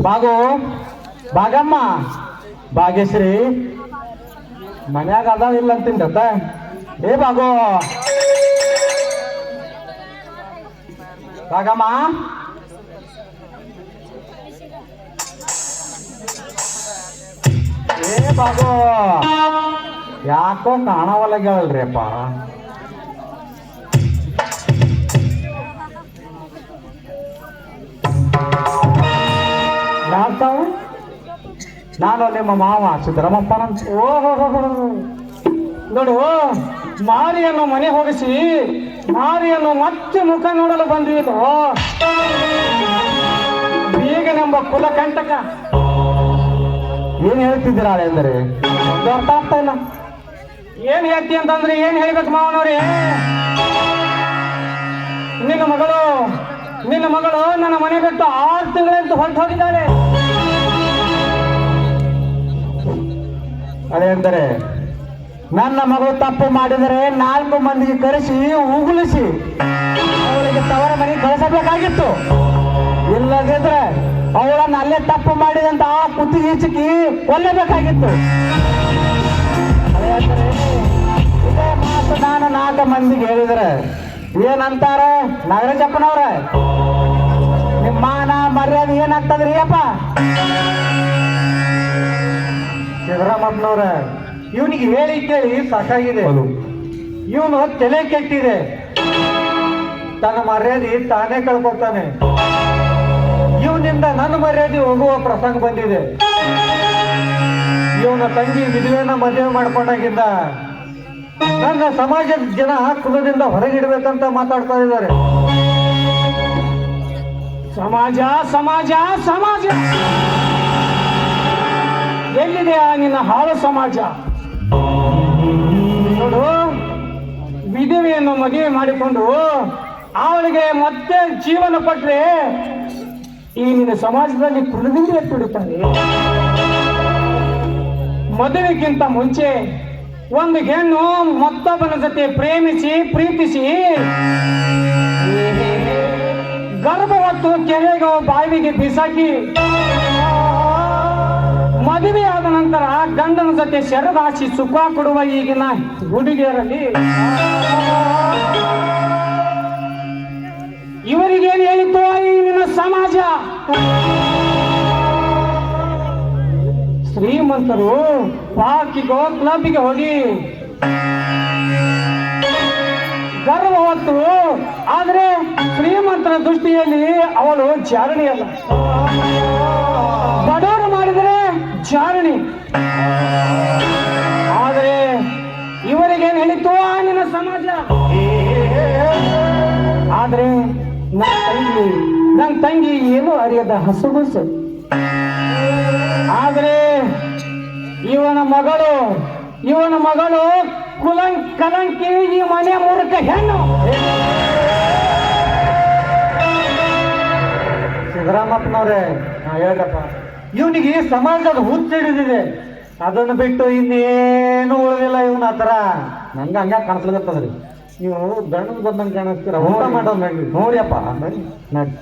ಬಾಗು ಬಾಗಮ್ಮ ಭಾಗ್ಯಶ್ರೀ ಮನ್ಯಾಗ ಅದಾವ ಇಲ್ಲ ಅಂತಿಂದತ್ತ ಏ ಬಾಗು ಬಾಗಮ್ಮ ಏ ಬಾಗು ಯಾಕೋ ಕಾಣವಲ್ಲ ಗೆಳಲ್ರಿ ಅಪ್ಪ ಯಾರ್ತಾವು ನಾನು ನಿಮ್ಮ ಮಾವ ಸಿದ್ದರಾಮಪ್ಪನಂತ ಓಹೋ ನೋಡು ಮಾರಿಯನ್ನು ಮನೆ ಹೋಗಿಸಿ ಮಾರಿಯನ್ನು ಮತ್ತೆ ಮುಖ ನೋಡಲು ಬಂದಿದ್ದು ಬೀಗನೆಂಬ ಕುಲ ಕಂಟಕ ಏನ್ ಹೇಳ್ತಿದ್ದೀರಾ ಎಂದರೆ ಒಂದು ಅರ್ಥ ಆಗ್ತಾ ಇಲ್ಲ ಏನ್ ಹೇಳ್ತಿ ಅಂತಂದ್ರೆ ಏನ್ ಹೇಳ್ಬೇಕು ಮಾವನವ್ರೆ ನಿನ್ನ ಮಗಳು ನನ್ನ ಮನೆ ಬಿಟ್ಟು 6 ತಿಂಗಳಂತೂ ಹೊರಟು ಹೋಗಿದ್ದಾಳೆ ಅದೇಂದರೆ ನನ್ನ ಮಗಳು ತಪ್ಪು ಮಾಡಿದರೆ 4 ಮಂದಿಗೆ ಕರೆಸಿ ಉಗುಳಿಸಿ ಅವಳಿಗೆ ತವರ ಮನೆಗೆ ಕಳಿಸಬೇಕಾಗಿತ್ತು ಇಲ್ಲದಿದ್ರೆ ಅವಳನ್ನು ಅಲ್ಲೇ ತಪ್ಪು ಮಾಡಿದಂತ ಕುತ್ತಿಗೆ ಹಿಚಕಿ ಕೊಲ್ಲಬೇಕಾಗಿತ್ತು ಇದೇ ಮಾತು ನಾನು 4 ಮಂದಿಗೆ ಹೇಳಿದ್ರೆ ಏನಂತಾರ ನಾಗರಾಜಪ್ಪನವ್ರ ನಿಮ್ಮ ಮಾನ ಮರ್ಯಾದೆ ಏನಾಗ್ತದ್ರಿ ಅಪ್ಪ ಸಿದ್ದರಾಮಪ್ಪನವ್ರ ಇವನಿಗೆ ಹೇಳಿ ಕೇಳಿ ಸಾಕಾಗಿದೆ ಇವನು ತಲೆ ಕೆಟ್ಟಿದೆ ತನ್ನ ಮರ್ಯಾದೆ ತಾನೇ ಕಳ್ಕೊತಾನೆ ಇವನಿಂದ ನನ್ನ ಮರ್ಯಾದೆ ಹೋಗುವ ಪ್ರಸಂಗ ಬಂದಿದೆ ಇವನ ತಂಗಿ ವಿಧವೆಯನ್ನ ಮದುವೆ ಮಾಡ್ಕೊಂಡಾಗಿಂದ ನನ್ನ ಸಮಾಜದ ಜನ ಕುಲದಿಂದ ಹೊರಗಿಡ್ಬೇಕಂತ ಮಾತಾಡ್ತಾ ಇದ್ದಾರೆ ಸಮಾಜ ಸಮಾಜ ಸಮಾಜ ಎಲ್ಲಿದೆ ನಿನ್ನ ಹಾಳು ಸಮಾಜ ನೋಡು ವಿಧವೆಯನ್ನು ಮದುವೆ ಮಾಡಿಕೊಂಡು ಅವಳಿಗೆ ಮತ್ತೆ ಜೀವನ ಕೊಟ್ರೆ ಈ ನಿನ್ನ ಸಮಾಜದಲ್ಲಿ ಕುಲದಿಂದ ಎತ್ತಿಡುತ್ತಾರೆ ಮದುವೆಗಿಂತ ಮುಂಚೆ ಒಂದು ಹೆಣ್ಣು ಮತ್ತೊಬ್ಬನ ಜೊತೆ ಪ್ರೀತಿಸಿ ಗರ್ಭವತ್ತು ಕೆರೆಗೆ ಬಾವಿಗೆ ಬಿಸಾಕಿ ಮದುವೆ ಆದ ನಂತರ ಗಂಡನ ಜೊತೆ ಸೆರಗಾಸಿ ಸುಖ ಕೊಡುವ ಈಗಿನ ಹುಡುಗಿಯರಲ್ಲಿ ಇವರಿಗೇನು ಹೇಳಿತು ಈಗಿನ ಸಮಾಜ ಶ್ರೀಮಂತರು ಪಾರ್ಕಿಗೋ ಕ್ಲಬ್ಗೆ ಹೋಗಿ ಗರ್ಭವತ್ತು ಆದ್ರೆ ಶ್ರೀಮಂತರ ದೃಷ್ಟಿಯಲ್ಲಿ ಅವಳು ಜಾರಣಿ ಅಲ್ಲ ಬಡವರು ಮಾಡಿದರೆ ಜಾರಣಿ ಆದರೆ ಇವರಿಗೇನು ಹೇಳಿತು ನಿನ್ನ ಸಮಾಜ ಆದ್ರೆ ನನ್ನ ತಂಗಿ ಏನು ಅರಿಯದ ಹಸುಗುಸು ಆದ್ರೆ ಇವನ ಮಗಳು ಕಲಂಕಿ ಈ ಮನೆ ಮೂರ್ಖ ಹೆಣ್ಣು ಸಿದ್ದರಾಮಪ್ಪನವ್ರೆ ಹೇಳ್ರಪ್ಪ ಇವನಿಗೆ ಸಮಾಜದ ಹುಚ್ಚಿಡಿದಿದೆ ಅದನ್ನು ಬಿಟ್ಟು ಇನ್ನೇನು ಉಳಿದಿಲ್ಲ ಇವನ ಹತ್ರ ನಂಗೆ ಹಂಗ ಕಾಣಿಸ್ಲಿಕ್ಕತ್ತದ್ರಿ ನೀವು ಗಂಡನ ಬಂದಂಗೆ ಕಾಣಿಸ್ತೀರ ಊಟ ಮಾಡೋದು ನಡಿ ನೋಡಿಯಪ್ಪ ನಡಿ ನಡಿ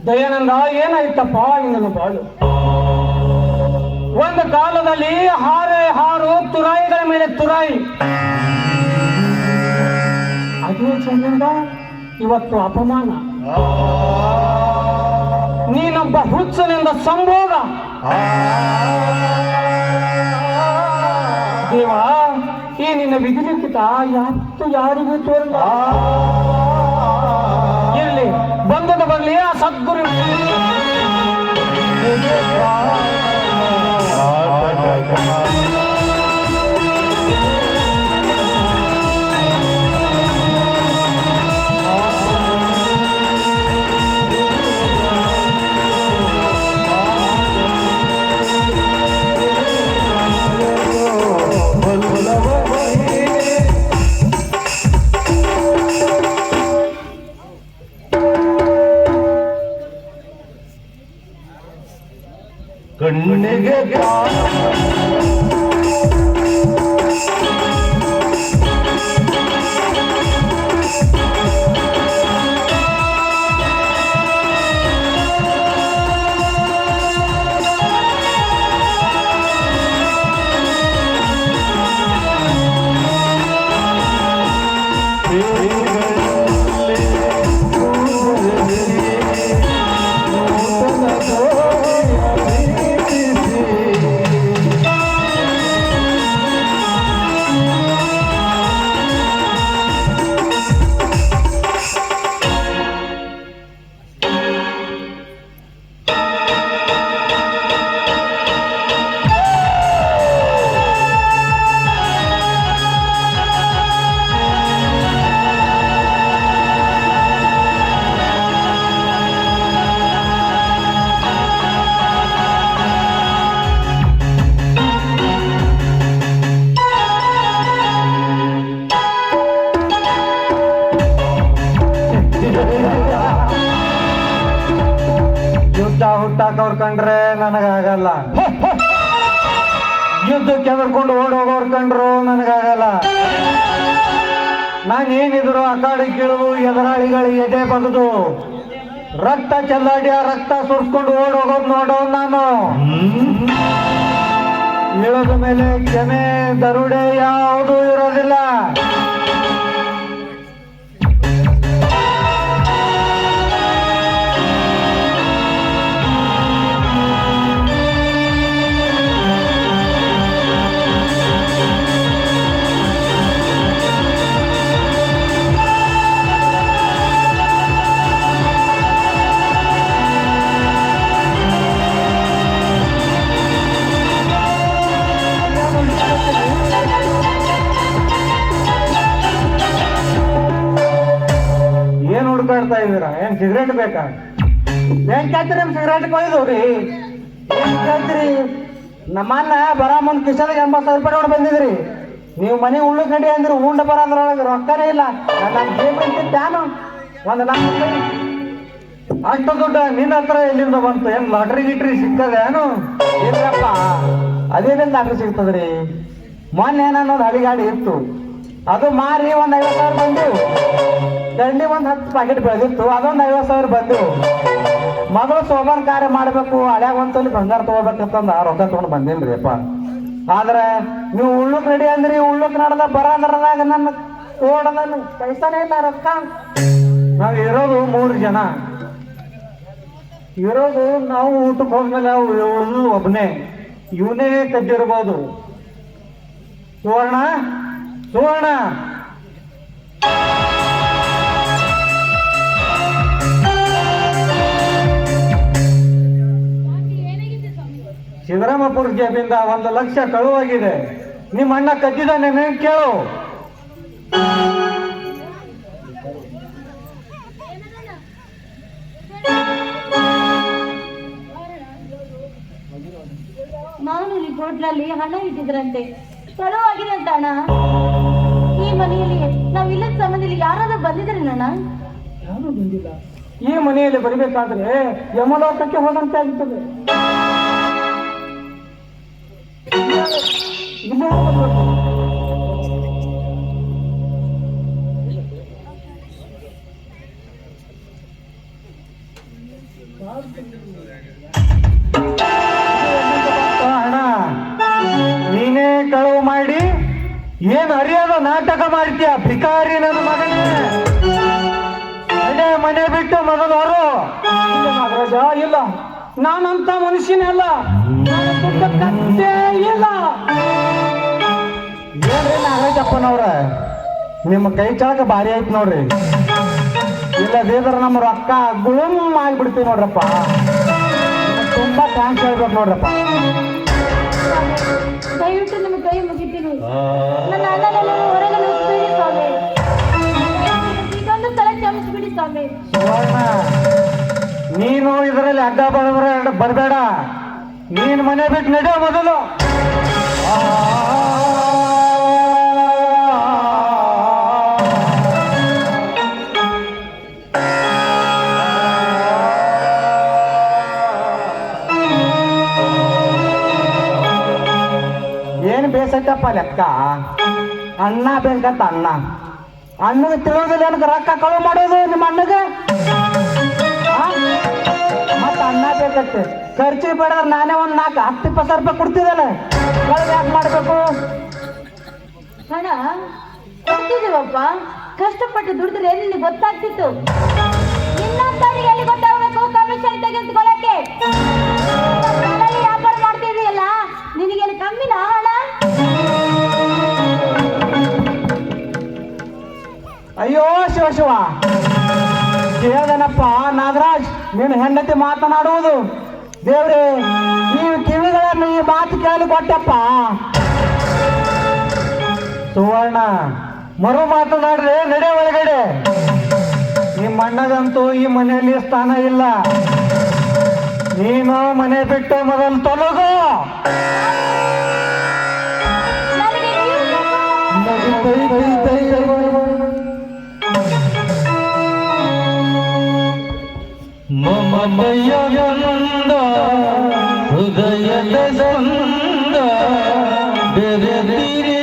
ದಯಾನಂದ ಏನಾಯ್ತಪ್ಪ ನಿನ್ನ ಬಾಳು ಒಂದು ಕಾಲದಲ್ಲಿ ಹಾರು ತುರಾಯಿಗಳ ಮೇಲೆ ತುರಾಯಿ ಅದೇ ಚಂದ ಇವತ್ತು ಅಪಮಾನ ನೀನೊಬ್ಬ ಹುಚ್ಚನಿಂದ ಸಂಭೋಗ ದೇವ ಈ ನಿನ್ನ ವಿಧಿಲಿಖಿತ ಯಾರಿಗೂ ತೋರಲ್ಲ ಇರಲಿ ಬಂದದ ಬರಲಿ ಆ ಸದ್ಗುರು ಕಣ್ಣಿಗೆ ಯುದ್ಧ ಹುಟ್ಟಾಕವ್ರ ಕಂಡ್ರೆ ನನಗಾಗಲ್ಲ. ಯುದ್ಧಕ್ಕೆ ಎದುರ್ಕೊಂಡು ಓಡ್ ಹೋಗೋರ್ ಕಂಡ್ರು ನನಗಾಗಲ್ಲ. ನಾನೇನಿದ್ರು ಅಕಾಡಿ ಕೀಳುದು ಎದುರಾಳಿಗಳಿಗೆ ಎದೆ ಬಗದು ರಕ್ತ ಚೆಲ್ಲಾಡಿ ಆ ರಕ್ತ ಸುರಿಸ್ಕೊಂಡು ಓಡ್ ಹೋಗೋದು ನೋಡೋದು ನಾನು. ಇಳಿದ ಮೇಲೆ ಕ್ಷಮೆ ದರುಡೆ ಯಾವುದೂ ಇರೋದಿಲ್ಲ. ಏನ್ ಹುಡ್ಕಾಡ್ತಾ ಇದೀರ? ಏನ್ ಸಿಗರೇಟ್ ಬೇಕಾ? ಏನ್ ಕೇಳ್ತೀರಿ? ಸಿಗರೇಟ್ ಕೊಯ್ದವ್ರಿ ಏನ್ ಕೇಳ್ತೀರಿ? ನಮ್ಮನ್ನ ಬರ ಮುಂದ್ ಕಿಶನ್ಗೆ 80,000 ರೂಪಾಯಿ ನೋಡಿ ಬಂದಿದ್ರಿ. ನೀವು ಮನೆ ಉಳ್ಳು ಕಡಿ ಅಂದ್ರಿ ಉಂಡ ಬರೋದ್ರೊಳಗೆ ರೊಕ್ಕನೇ ಇಲ್ಲ. ನನ್ನ ಜೇಬ್ ಒಂದು ಲಕ್ಷ ರೂಪಾಯಿ ಅಷ್ಟು ದುಡ್ಡು ನಿನ್ನ ಹತ್ರ ಎಲ್ಲಿಂದ ಬಂತು? ಏನ್ ಲಾಟ್ರಿ ಗಿಟ್ರಿ ಸಿಕ್ಕದ ಏನು? ಇಲ್ಲಪ್ಪ, ಅದೇನಿಂದ ಲಾಟ್ರಿ ಸಿಗ್ತದ್ರಿ. ಮೊನ್ನೆ ನನ್ನೊಂದು ಹಳಿಗಾಡಿ ಇತ್ತು, ಅದು ಮಾರಿ ಒಂದು 50,000 ಬಂದು ದಂಡಿ ಒಂದು 10 ಪ್ಯಾಕೆಟ್ ಬೆಳೆದಿತ್ತು, ಅದೊಂದು 50,000 ಬಂದು. ಮೊದಲು ಸೋಮವಾರ ಕಾರ್ಯ ಮಾಡಬೇಕು, ಹಳ್ಯಾಗ ಒಂದ್ಸಲಿ ಬಂಗಾರ ತಗೋಬೇಕಂತಂದ ರೊಕ್ಕ ತಗೊಂಡು ಬಂದಿಲ್ರಿ ಅಪ್ಪ. ಆದ್ರೆ ನೀವು ಉಳ್ಳುಕ್ ರೆಡಿ ಅಂದ್ರಿ, ಉಳ್ಳುಕ್ ನಡ್ದ ಬರೋದ್ರದಾಗ ನನ್ನ ಓಡದನ್ನು ಪೈಸಾನೇ ಇಲ್ಲ, ರೊಕ್ಕ. ನಾವು ಇರೋದು 3 ಜನ ಇರೋದು. ನಾವು ಊಟಕ್ಕೆ ಹೋದ್ಮೇಲೆ ಉಳಿದು ಒಬ್ಬನೇ, ಇವನೇ ಕದ್ದಿರ್ಬೋದು. ಸುವರ್ಣ ಸುವರ್ಣ ಸಿದ್ದರಾಮಪುರ ಜೇಬಿಂದ 1 ಲಕ್ಷ ಕಳುವಾಗಿದೆ. ನಿಮ್ಮ ಅಣ್ಣ ಕದ್ದಿದ್ದಾನೆ, ಕೇಳು. ನಾನು ರಿಪೋರ್ಟ್ನಲ್ಲಿ ಹಣ ಇಟ್ಟಿದ್ರಂತೆ, ಕಳುವಾಗಿದೆ ಅಂತ ಅಣ್ಣ. ಈ ಮನೆಯಲ್ಲಿ ನಾವಿಲ್ಲದ ಸಮಯದಲ್ಲಿ ಯಾರಾದ್ರೂ ಬಂದಿದ್ರಿ ಅಣ್ಣ? ಯಾರು ಬಂದಿಲ್ಲ. ಈ ಮನೆಯಲ್ಲಿ ಬರಬೇಕಾದ್ರೆ ಯಮಲೋಕಕ್ಕೆ ಹೋದಂತೆ ಆಗ್ತದೆ. ಹಣ ನೀನೇ ಕಳುವು ಮಾಡಿ ಏನು ಅರಿಯಾದ ನಾಟಕ ಮಾಡ್ತೀಯ ಭಿಕಾರಿ ನನ್ನ ಮಗನೇ. ಮನೆ ಬಿಟ್ಟು ಮೊದಲು ಹೊರು. ನಾಗರಾಜ, ಇಲ್ಲ, ನಾನಂತ ಮನುಷ್ಯನೇ ಅಲ್ಲ, ಕತ್ತೆ ಇಲ್ಲ. ಏನ್ರಿ ನಾಗರಾಜಪ್ಪನವ್ರ, ನಿಮ್ಮ ಕೈ ಚಾಳಕ ಭಾರಿ ಐತಿ ನೋಡ್ರಿ. ಇಲ್ಲದೇದ್ರ ನಮ್ಮ ರೊಕ್ಕ ಗುಳುಮ್ ಆಗಿಬಿಡ್ತೀವಿ ನೋಡ್ರಪ್ಪ. ತುಂಬಾ ಥ್ಯಾಂಕ್ಸ್ ಹೇಳ್ಬೇಕು ನೋಡ್ರಪ್ಪ. ದಯವಿಟ್ಟು ನಿಮ್ಮ ಕೈ ಮುಗಿತೀನಿ. ನನ್ನ ಅಣ್ಣನನ್ನು ಹೊರಗೆ ನಿಲ್ಲಿಸ್ಬೇಡಿ ಸ್ವಾಮಿ. ಇದೊಂದು ಸಲ ಕ್ಷಮಿಸ್ಬಿಡಿ ಸ್ವಾಮಿ. ನೀನು ಇದರಲ್ಲಿ ಅಡ್ಡ ಬರಬೇಡ. ನೀನ್ ಮನೆ ಬಿಟ್ಟು ನಡೆಯೋ ಮೊದಲು. ಎಷ್ಟೈತಪ್ಪ ಲೆಕ್ಕ? ಅಣ್ಣ ಬೇಕಂತ ಅಣ್ಣ. ಅಣ್ಣಗೆ ತಿಳಿಯೋದಿಲ್ಲ ಏನಕ್ಕೆ ರೊಕ್ಕ ಕಳು ಮಾಡೋದು ನಿಮ್ಮ ಅಣ್ಣಗೆ? ಮತ್ತೆ ಅಣ್ಣ ಬೇಕತ್ತೆ ಖರ್ಚಿಗೆ ಬೇಡದ್ರೆ ನಾನೇ ಒಂದು 4-10 ರೂಪಾಯಿ ಕೊಡ್ತಿದ್ದಲ್ಲ, ಕಳ್ದು ಯಾಕೆ ಮಾಡಬೇಕು? ಹಣ ಕೊಡ್ತಿದ್ದೀವಪ್ಪ, ಕಷ್ಟಪಟ್ಟು ದುಡಿದ್ರೆ ನಿನಗೆ ಗೊತ್ತಾಗ್ತಿತ್ತು. ಇನ್ನೊಬ್ಬರಿಗೆ ಎಲ್ಲಿ ಗೊತ್ತಾಗಬೇಕು ಕಮಿಷನ್ ತೆಗೆದುಕೊಳ್ಳಕ್ಕೆ? ವ್ಯಾಪಾರ ಮಾಡ್ತಿದೀಯಲ್ಲ, ನಿನಗೇನು ಕಮ್ಮಿನ ಹಣ? ಅಯ್ಯೋ ಶಿವ ಕೇಳ್ದನಪ್ಪ ನಾಗರಾಜ್, ನೀನು ಹೆಂಡತಿ ಮಾತನಾಡುವುದು. ದೇವ್ರೆ, ನೀವು ಕಿವಿಗಳನ್ನು ಈ ಮಾತು ಕೇಳಿ ಕೊಟ್ಟಪ್ಪ. ಸುವರ್ಣ, ಮರು ಮಾತನಾಡ್ರೆ ನಡೆ ಒಳಗಡೆ. ನಿಮ್ಮ ಅಣ್ಣಗಂತೂ ಈ ಮನೆಯಲ್ಲಿ ಸ್ಥಾನ ಇಲ್ಲ. ನೀನು ಮನೆ ಬಿಟ್ಟು ಮೊದಲು ತೊಲಗು. ಮಮಮಯಂದ ಹೃದಯದ ಸಂದ ಬೆರೆದಿರಿ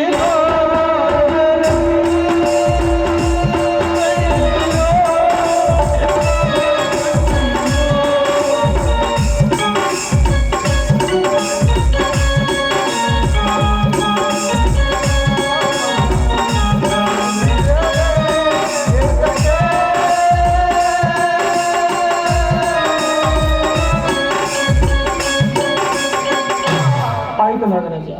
ನಾಗರಾಜ,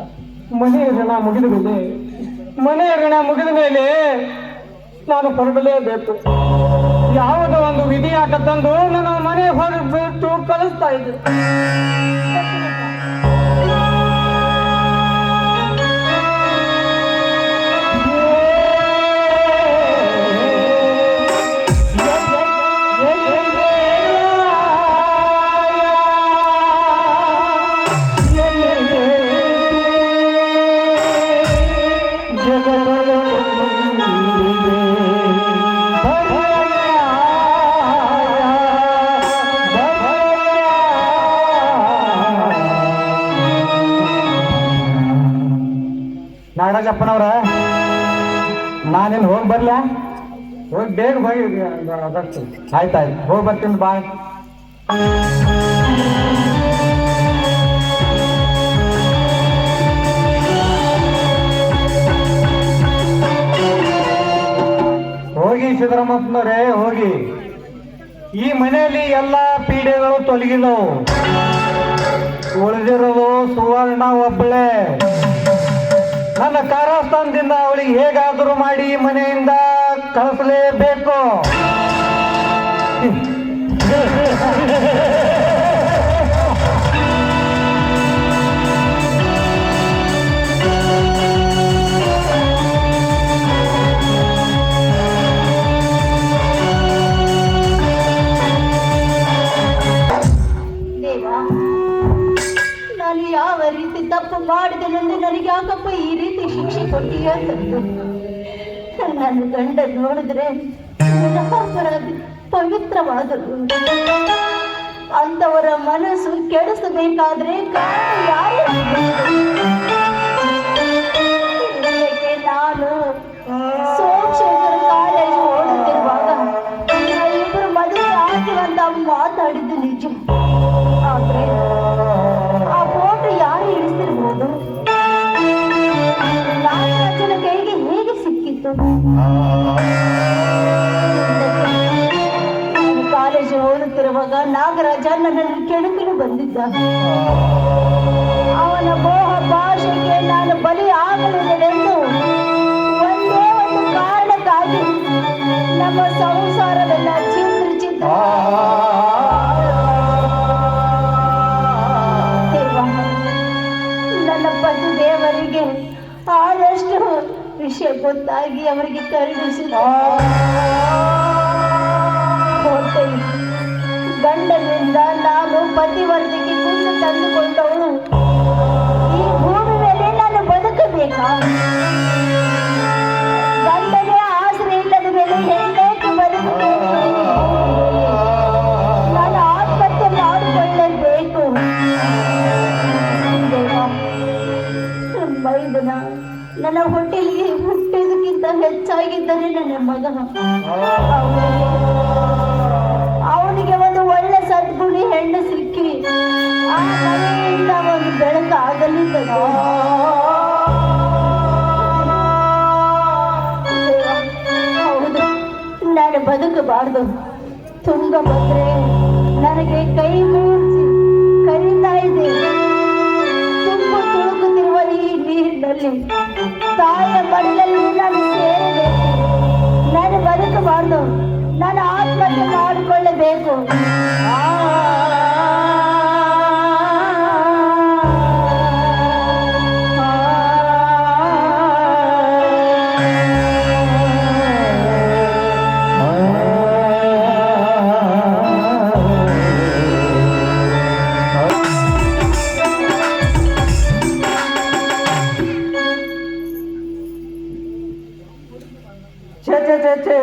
ಮನೆಯ ಋಣ ಮುಗಿದ ಮೇಲೆ ನಾನು ಹೊರಡಲೇಬೇಕು. ಯಾವುದೋ ಒಂದು ವಿಧಿಯಾಟ ತಂದು ನನ್ನ ಮನೆ ಹೊರಬಿಟ್ಟು ಕಳಿಸ್ತಾ ಇದ್ದೆ. ನಾಗರಾಜಪ್ಪನವ್ರ, ನಾನೇನು ಹೋಗಿ ಬರ್ಲ? ಹೋಗಿ ಬೇಗ ಹೋಗಿ ಅದಷ್ಟು. ಆಯ್ತಾಯ್ತು, ಹೋಗಿ ಬರ್ತೀನಿ, ಬಾಯ್. ಹೋಗಿ ಸಿದ್ದರಾಮಪ್ಪನವರೇ, ಹೋಗಿ. ಈ ಮನೆಯಲ್ಲಿ ಎಲ್ಲ ಪೀಡೆಗಳು ತೊಲಗಿದವು. ಉಳಿದಿರೋದು ಸುವರ್ಣ ಒಬ್ಬಳೆ. ನನ್ನ ಕಾರಸ್ಥಾನದಿಂದ ಅವಳಿಗೆ ಹೇಗಾದರೂ ಮಾಡಿ ಮನೆಯಿಂದ ಕಳಿಸಲೇಬೇಕು. ನಾನು ಯಾವ ರೀತಿ ತಪ್ಪು ಮಾಡಿದೆನೆಂದು ನನಗೆ ಯಾಕಪ್ಪ ಈ ರೀತಿ ಶಿಕ್ಷೆ ಕೊಟ್ಟಿಯ? ನನ್ನ ಗಂಡ ನೋಡಿದ್ರೆ ನಿರಪರಾಧಿ, ಪವಿತ್ರವಾದರು. ಅಂತವರ ಮನಸ್ಸು ಕೆಡಿಸಬೇಕಾದ್ರೆ ಕಾರಣ ಯಾರು? ನಾನು ಸೋಮಶೇಖರ ಕಾಲೇಜು ಓಡುತ್ತಿರುವಾಗ ಇಬ್ಬರು ಮದುವೆ ಆಗ್ತೀವಂತ ಮಾತಾಡಿದ್ದು ನಿಜ. ಆದ್ರೆ ಆ ಫೋಟೋ ಯಾರು ಇಳಿಸಿರ್ಬೋದು? ನಾಗರಾಜನ ಕೈಗೆ ಹೇಗೆ ಸಿಕ್ಕಿತ್ತು? ಕಾಲೇಜು ಓದುತ್ತಿರುವಾಗ ನಾಗರಾಜ ನನ್ನನ್ನು ಕೆಣಕಲು ಬಂದಿದ್ದ. ಅವನ ಮೋಹ ಭಾಷೆಗೆ ನಾನು ಬಲಿ ಆಗಲಿಲ್ಲವೆಂದು ಒಂದೇ ಒಂದು ಕಾರಣಕ್ಕಾಗಿ ನಮ್ಮ ಸಂಸಾರವೆಲ್ಲ ಚಿತ್ರ ನನ್ನ ಪತಿ ದೇವರಿಗೆ ಆದಷ್ಟು ವಿಷಯ ಗೊತ್ತಾಗಿ ಅವರಿಗೆ ಕರುಣಿಸಿದ. ಗಂಡನಿಂದ ನಾನು ಪತಿವರ್ತಿಗೆ ಕುಂದು ತಂದುಕೊಂಡವಳು. ಈ ಭೂಮಿ ಮೇಲೆ ನಾನು ಬದುಕಬೇಕಾ? ಗಂಡನೇ ಆಸರೆ ಇಲ್ಲದ ಮೇಲೆ ಹೆಣ್ಣೇಕೆ ಬದುಕಬೇಕು? ನಾನು ಆತ್ಮಹತ್ಯೆ ಮಾಡಿಕೊಳ್ಳಬೇಕು. ಮೈದನ ಮಗ. ಅವನಿಗೆ ಒಂದು ಒಳ್ಳೆ ಸದ್ಗುಣಿ ಹೆಣ್ಣು ಸಿಕ್ಕಿ ಆ ಮನೆಯಿಂದ ಒಂದು ಬೆಳಕಾಗಲಿ ಹೌದು, ನಾನು ಬದುಕಬಾರ್ದು. ತುಂಗ ಬಂದ್ರೆ ನನಗೆ ಕೈ ಮುಗಿಸಿ ಕರೀತಾ ಇದೆ. ತುಂಬು ತುಳುಕುತ್ತಿರುವ ಈ ನೀರಿನಲ್ಲಿ ತಾಯ ಮಡಿಲಲ್ಲಿ ನಾನು ಸೇರಬೇಕು. ನಾನು ಬದುಕಬಾರ್ದು. ನಾನು ಆತ್ಮಹತ್ಯೆ ಮಾಡಿಕೊಳ್ಳಬೇಕು. ಛೇ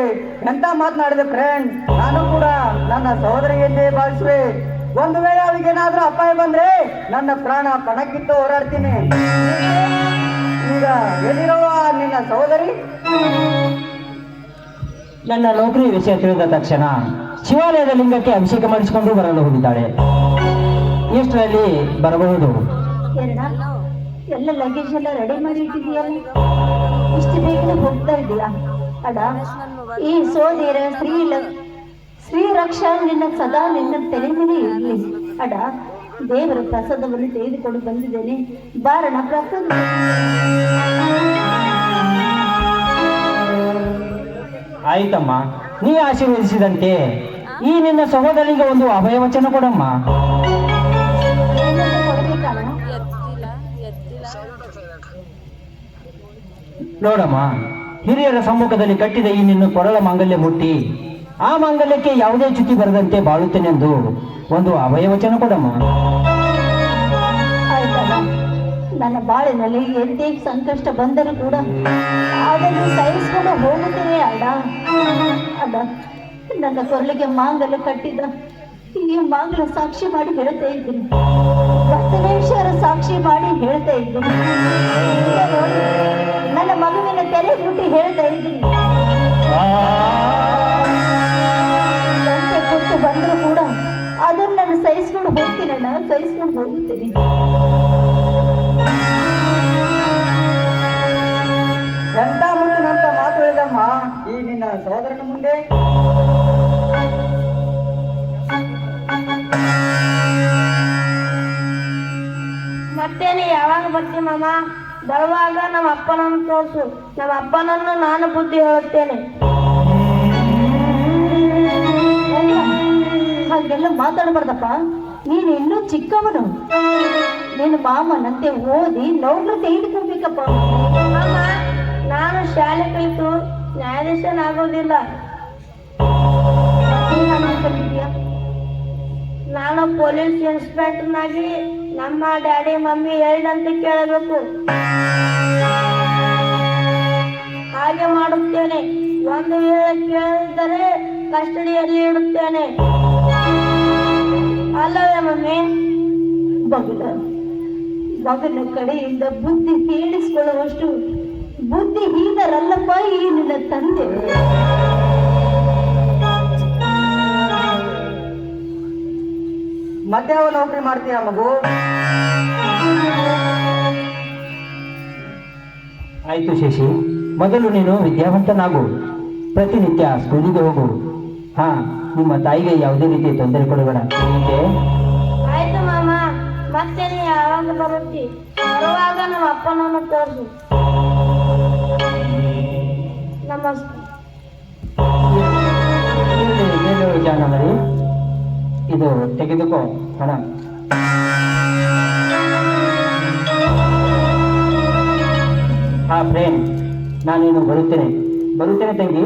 ಎಂತ ಮಾತನಾಡಿದೆ ಫ್ರೆಂಡ್. ನಾನು ಕೂಡ ನನ್ನ ಸಹೋದರಿಯನ್ನೇ ಭಾವಿಸುವೆ. ಒಂದು ವೇಳೆ ಅವಳಿಗೇನಾದ್ರೂ ಅಪಾಯ ಬಂದ್ರೆ ನನ್ನ ಪ್ರಾಣ ಪಣಕ್ಕಿಟ್ಟು ಹೋರಾಡ್ತೀನಿ. ಈಗ ಎಲ್ಲಿರುವ ನಿನ್ನ ಸಹೋದರಿ? ನನ್ನ ನೌಕರಿ ವಿಷಯ ತಿಳಿದ ತಕ್ಷಣ ಶಿವಾಲಯದ ಲಿಂಗಕ್ಕೆ ಅಭಿಷೇಕ ಮಾಡಿಸಿಕೊಂಡು ಬರಲು ಹೋಗಿದ್ದಾಳೆ. ಎಷ್ಟರಲ್ಲಿ ಬರಬಹುದು? ಎಲ್ಲ ಲಗೇಜ್ ಎಲ್ಲ ರೆಡಿ ಮಾಡಿ ಇಟ್ಟಿದೆಯಲ್ಲ, ಇಷ್ಟು ಬೇಗನೆ ಹೋಗ್ತಾ ಇದೆಯಾ? ಅಡ ಈ ಸೋದರ ಶ್ರೀ ರಕ್ಷಾ ನಿನ್ನ ಸದಾ ನಿನ್ನ ತಲೆ ಮೇಲೆ ಇರಲಿ. ಅಡ ದೇವರ ಪ್ರಸಾದವನ್ನು ತೆಗೆದುಕೊಂಡು ಬಂದಿದ್ದೇನೆ, ಬಾರಣ ಪ್ರಸಾದ. ಆಯ್ತಮ್ಮ, ನೀ ಆಶೀರ್ವದಿಸಿದಂತೆ ಈ ನಿನ್ನ ಸಹೋದರಿಗೆ ಒಂದು ಅಭಯವಚನ ಕೊಡಮ್ಮ. ನೋಡಮ್ಮ, ಹಿರಿಯರ ಸಮ್ಮುಖದಲ್ಲಿ ಕಟ್ಟಿದ ಈ ನಿನ್ನ ಕೊರಳ ಮಾಂಗಲ್ಯ ಮುಟ್ಟಿ ಆ ಮಾಂಗಲ್ಯಕ್ಕೆ ಯಾವುದೇ ಚ್ಯುತಿ ಬರದಂತೆ ಬಾಳುತ್ತೇನೆಂದು ಒಂದು ಅಭಯವಚನ ಕೊಡಮ್ಮ. ಆಯ್ತಲ್ಲ, ನನ್ನ ಬಾಳಿನಲ್ಲಿ ಎಂದೇ ಸಂಕಷ್ಟ ಬಂದರೂ ಕೂಡ ಅದನ್ನು ಸಹಿಸಿಕೊಂಡು ಹೋಗುತ್ತೇನೆ. ಅಡ ನನ್ನ ಕೊರಳಿಗೆ ಮಾಂಗಲ್ಯ ಕಟ್ಟಿದ ಈ ಮಾಂಗಲ ಸಾಕ್ಷಿ ಮಾಡಿ ಹೇಳ್ತಾ ಇದ್ದೀನಿ, ಭಕ್ತವೇಶ್ವರ ಸಾಕ್ಷಿ ಮಾಡಿ ಹೇಳ್ತಾ ಇದ್ದೀನಿ. ನನ್ನ ಮಗುವಿನ ತೆರೆ ಮುಟ್ಟಿ ಹೇಳ್ತಾ ಇದ್ದೀನಿ, ಕೊಟ್ಟು ಬಂದರೂ ಕೂಡ ಅದನ್ನು ನಾನು ಸಹಿಸ್ಕೊಂಡು ಹೋಗ್ತೀನಣ್ಣ, ಸಹಿಸ್ಕೊಂಡು ಹೋಗ್ತೀನಿ. ಎಂತ ಮುಂದಿನಂತ ಮಾತು ಹೇಳಿದಮ್ಮ ಈ ನಿನ್ನ ಸಹೋದರನ ಮುಂದೆ. ಮತ್ತೇನೆ ಯಾವಾಗ ಬರ್ತೀನಿ ಮಾಮ? ಬರುವಾಗ ನಮ್ಮ ಅಪ್ಪನನ್ನು ತೋರಿಸು, ನಮ್ಮ ಅಪ್ಪನನ್ನು ನಾನು ಬುದ್ಧಿ ಹೇಳುತ್ತೇನೆ. ಹಾಗೆಲ್ಲ ಮಾತಾಡಬಾರ್ದಪ್ಪ, ನೀನು ಇನ್ನೂ ಚಿಕ್ಕವನು. ನೀನು ಮಾಮನಂತೆ ಓದಿ ನೌಕರಿ ತೆಗೆದುಕೊಳ್ಬೇಕಪ್ಪ. ಮಾಮ, ನಾನು ಶಾಲೆ ಕಲಿತು ನ್ಯಾಯಾಧೀಶನಾಗೋದಿಲ್ಲ. ನಾನು ಪೊಲೀಸ್ ಇನ್ಸ್ಪೆಕ್ಟರ್ನಾಗಿ ನಮ್ಮ ಡ್ಯಾಡಿ ಮಮ್ಮಿ ಹೇಳಿದಂತೆ ಕೇಳಬೇಕು. ಹಾಗೆ ಮಾಡುತ್ತೇನೆ. ಒಂದು ವೇಳೆ ಕೇಳಿದರೆ ಕಸ್ಟಡಿಯಲ್ಲಿ ಇಡುತ್ತೇನೆ. ಅಲ್ಲವೇ ಮಮ್ಮಿ? ಮಗನ ಕಡೆಯಿಂದ ಬುದ್ಧಿ ಕೇಳಿಸಿಕೊಳ್ಳುವಷ್ಟು ಬುದ್ಧಿಹೀನರಲ್ಲಪ್ಪ ಈ ನಿನ್ನ ತಂದೆ. ಮತ್ತೆ ಯಾವ ನೌಕರಿ ಮಾಡ್ತೀಯ ಮಗು? ಆಯ್ತು ಶಶಿ, ಮೊದಲು ನೀನು ವಿದ್ಯಾವಂತನಾಗು, ಪ್ರತಿನಿತ್ಯ ಸ್ಕೂಲಿಗೆ ಹೋಗು. ಹಾ, ನಿಮ್ಮ ತಾಯಿಗೆ ಯಾವುದೇ ರೀತಿ ತೊಂದರೆ ಕೊಡಬೇಡ. ಆಯ್ತು ಮಾಮ, ಮತ್ತೆ ನೀ ಯಾವಾಗ ಬರುತ್ತಿ? ಬರುವಾಗ ನಮ್ಮ ಅಪ್ಪನನ್ನು ತೋರಿಸು. ಜಾನಮರಿ, ಇದು ತೆಗೆದುಕೋ ಹಣ. ಹಾ ಫ್ರೆಂಡ್, ನಾನೇನು ಬರುತ್ತೇನೆ ತಂಗಿ.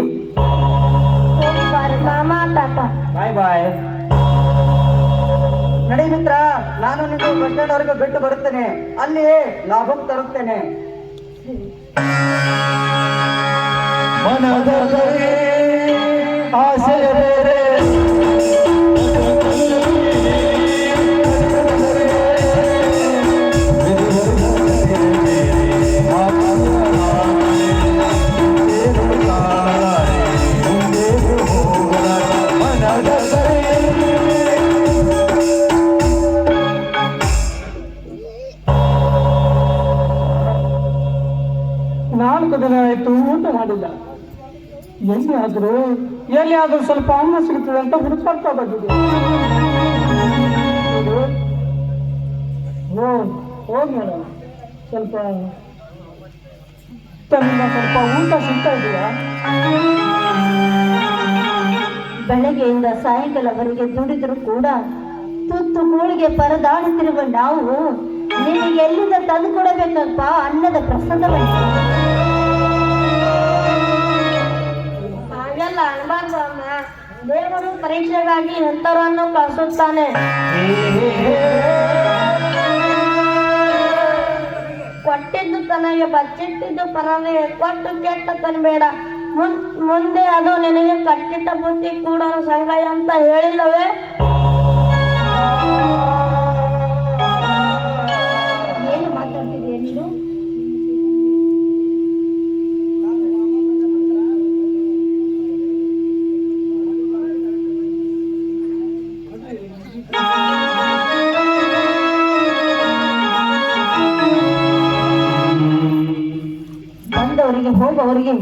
ಮಾಮ ತಾತ, ಬಾಯ್ ಬಾಯ್. ನಡಿ ಮಿತ್ರ, ನಾನು ನಿನ್ನ ಬಸ್ ಸ್ಟ್ಯಾಂಡ್ ವರೆಗೂ ಬಿಟ್ಟು ಬರುತ್ತೇನೆ. ಅಲ್ಲಿ ಲಾಭಕ್ಕೆ ತರುತ್ತೇನೆ. ಮನದಲ್ಲಿ ಆಸೆ ಬೇರೆ, ಆದರೂ ಎಲ್ಲಿಯಾದರೂ ಸ್ವಲ್ಪ ಅನ್ನ ಸಿಗ್ತದೆ ಅಂತ ಹುಡುಕಾಡ್ತಾ ಬಂದಿದೆ. ಹೋಗ್ ಮೇಡಮ್, ಸ್ವಲ್ಪ ತಮ್ಮಿಂದ ಸ್ವಲ್ಪ ಊಟ ಸಿಗ್ತಾ ಇದೆಯಾ? ಬೆಳಗ್ಗೆಯಿಂದ ಸಾಯಂಕಾಲವರೆಗೆ ದುಡಿದ್ರು ಕೂಡ ತುತ್ತು ಕೂಳಿಗೆ ಪರದಾಡುತ್ತಿರುವ ನಾವು ನಿನಗೆ ಎಲ್ಲಿಂದ ತಂದು ಕೊಡಬೇಕಪ್ಪ ಅನ್ನದ ಪ್ರಸಾದವನ್ನು? ಹಾಗೆಲ್ಲ ಅನ್ಬಾರ್ದು ಅಮ್ಮ. ದೇವರು ಪರೀಕ್ಷೆಗಾಗಿ ಎಂತರನ್ನು ಕಳಿಸುತ್ತಾನೆ. ಕೊಟ್ಟಿದ್ದು ತನಗೆ ಬಚ್ಚಿಟ್ಟಿದ್ದು ಪರವೇ, ಕೊಟ್ಟು ಕೆಟ್ಟ ತನಬೇಡ. ಮುಂದೆ ಅದು ನಿನಗೆ ಕಟ್ಟಿಟ್ಟ ಬುದ್ಧಿ ಕೂಡ ಸಂಗಯ ಅಂತ ಹೇಳಿಲ್ಲವೇ? ಏನು ಮಾತಾಡ್ತಿದೀಯ ನೀನು? ಬಂದವರಿಗೆ ಹೋಗುವವರಿಗೆ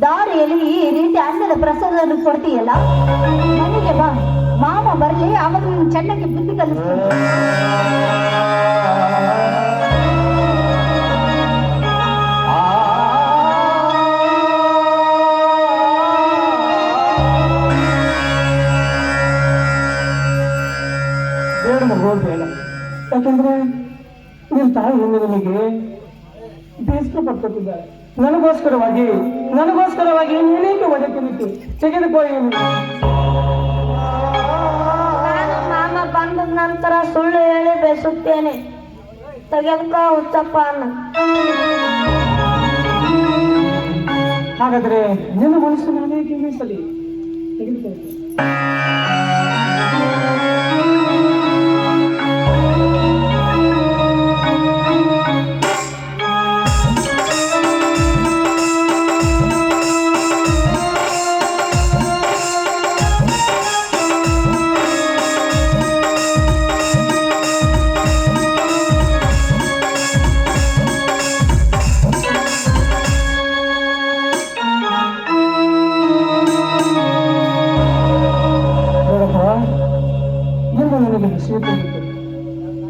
ದಾರಿಯಲ್ಲಿ ಈ ರೀತಿ ಅನ್ನದ ಪ್ರಸಾದವನ್ನು ಕೊಡ್ತೀಯಲ್ಲ, ಮನೆಗೆ ಬಾ, ಮಾಮ ಬರಲಿ, ಅವಾಗ ನೀನು ಚೆನ್ನಾಗಿ ಬುದ್ಧಿ ಕಲಿಸ್ತೀನಿ. ಬೇಡ ಹೋಗ್ಬೇಡ, ಯಾಕಂದ್ರೆ ನಿನ್ನ ತಾಯಿ ಹಿಂದೆ ನಿಮಗೆ ಬೇಸರ ಪಡ್ಕೊತಿದ್ದಾರೆ. ನನಗೋಸ್ಕರವಾಗಿ ನೀನೇಕೆ ಒದಗಿತ್ತು ತೆಗೆದುಕೋ. ನಾನು ಮಾಮ ಬಂದ ನಂತರ ಸುಳ್ಳು ಹೇಳಿ ಬೇಸುತ್ತೇನೆ. ತೆಗೆದುಕೋ ಹುಚ್ಚಪ್ಪ ಅನ್ನ. ಹಾಗಾದ್ರೆ ನಿನ್ನ ಮನಸ್ಸು ನಾನೇ ಕಿಂಗಿಸಲಿ, ತೆಗೆದುಕೊಳ್ಳಿ.